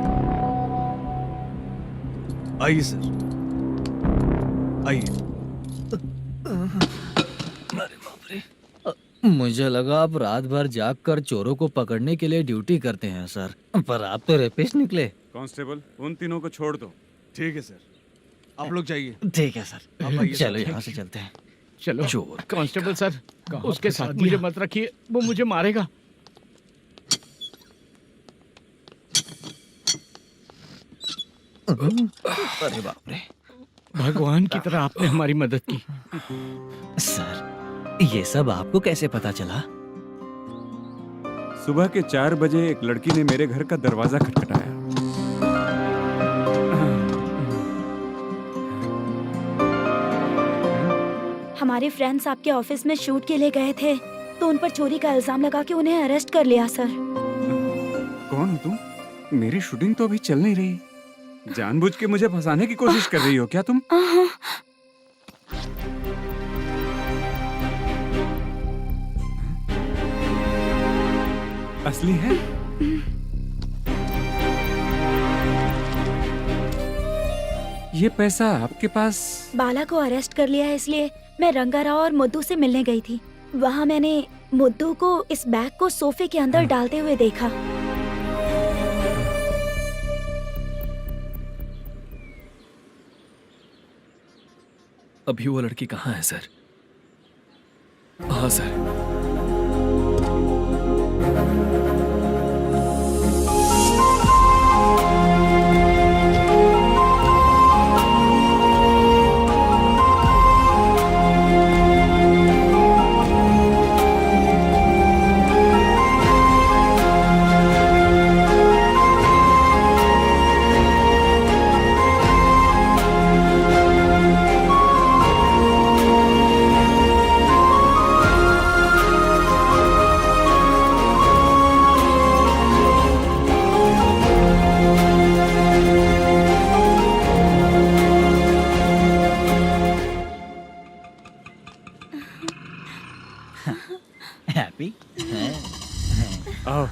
S5: आइए सर, आइए।
S6: मुझे लगा आप रात भर जाग कर चोरों को पकड़ने के लिए ड्यूटी करते हैं सर, पर आप तो रेपिस्ट निकले।
S7: कांस्टेबल, उन तीनों को छोड़ दो।
S5: ठीक है सर, आप लोग जाइए।
S6: ठीक है सर,
S5: आप आइए।
S6: चलो यहाँ से चलते हैं।
S3: चलो
S6: चोर
S3: कांस्टेबल सर, उसके साथ मुझे मत रखिए, वो मुझे मारेगा।
S6: अरे बाप रे,
S3: भगवान की तरह आपने हमारी मदद की।
S6: सर ये सब आपको कैसे पता चला?
S7: सुबह के 4 बजे एक लड़की ने मेरे घर का दरवाजा खटखटाया।
S2: हमारे फ्रेंड्स आपके ऑफिस में शूट के लिए गए थे तो उन पर चोरी का इल्जाम लगा के उन्हें अरेस्ट कर लिया सर।
S7: कौन हो तुम? मेरी शूटिंग तो अभी चल नहीं रही। जानबूझ के मुझे फंसाने की कोशिश कर रही हो क्या तुम? असली है? ये पैसा आपके पास?
S2: बाला को अरेस्ट कर लिया है इसलिए मैं रंगाराव और मुद्दू से मिलने गई थी। वहाँ मैंने मुद्दू को इस बैग को सोफे के अंदर डालते हुए देखा।
S4: अभी वो लड़की कहाँ है सर? हाँ सर।
S6: हैप्पी?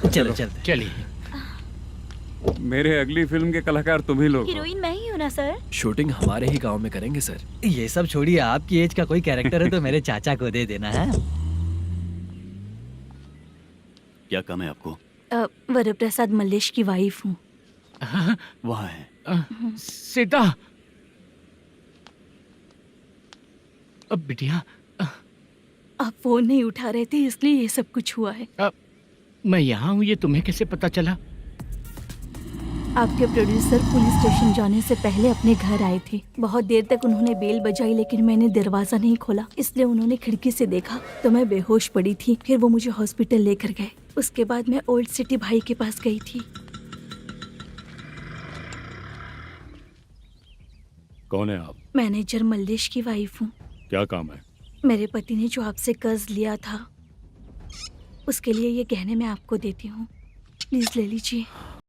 S3: चलो चलते। चलिए।
S7: मेरे अगली फिल्म के कलाकार तुम ही लोग हो।
S2: हीरोइन मैं ही हूँ ना सर।
S4: शूटिंग हमारे ही गांव में करेंगे सर।
S6: ये सब छोड़िए, आपकी एज का कोई कैरेक्टर है तो मेरे चाचा को दे देना है।
S9: क्या काम है आपको?
S2: वरप्रसाद मल्लेश की वाइफ हूँ।
S9: वहाँ है।
S3: सीता। अब बिटिया,
S2: आप फोन नहीं उठा रहे थे इसलिए ये सब कुछ हुआ है।
S3: मैं यहाँ हूँ, ये तुम्हें कैसे पता चला?
S2: आपके प्रोड्यूसर पुलिस स्टेशन जाने से पहले अपने घर आए थे। बहुत देर तक उन्होंने बेल बजाई लेकिन मैंने दरवाजा नहीं खोला, इसलिए उन्होंने खिड़की से देखा तो मैं बेहोश पड़ी थी। फिर वो मुझे हॉस्पिटल लेकर गए। उसके बाद मैं ओल्ड सिटी भाई के पास गई थी।
S12: कौन है आप?
S2: मैनेजर मल्लेश की वाइफ हूँ।
S12: क्या काम है?
S2: मेरे पति ने जो आपसे कर्ज लिया था उसके लिए ये गहने मैं आपको देती हूँ, प्लीज ले लीजिए।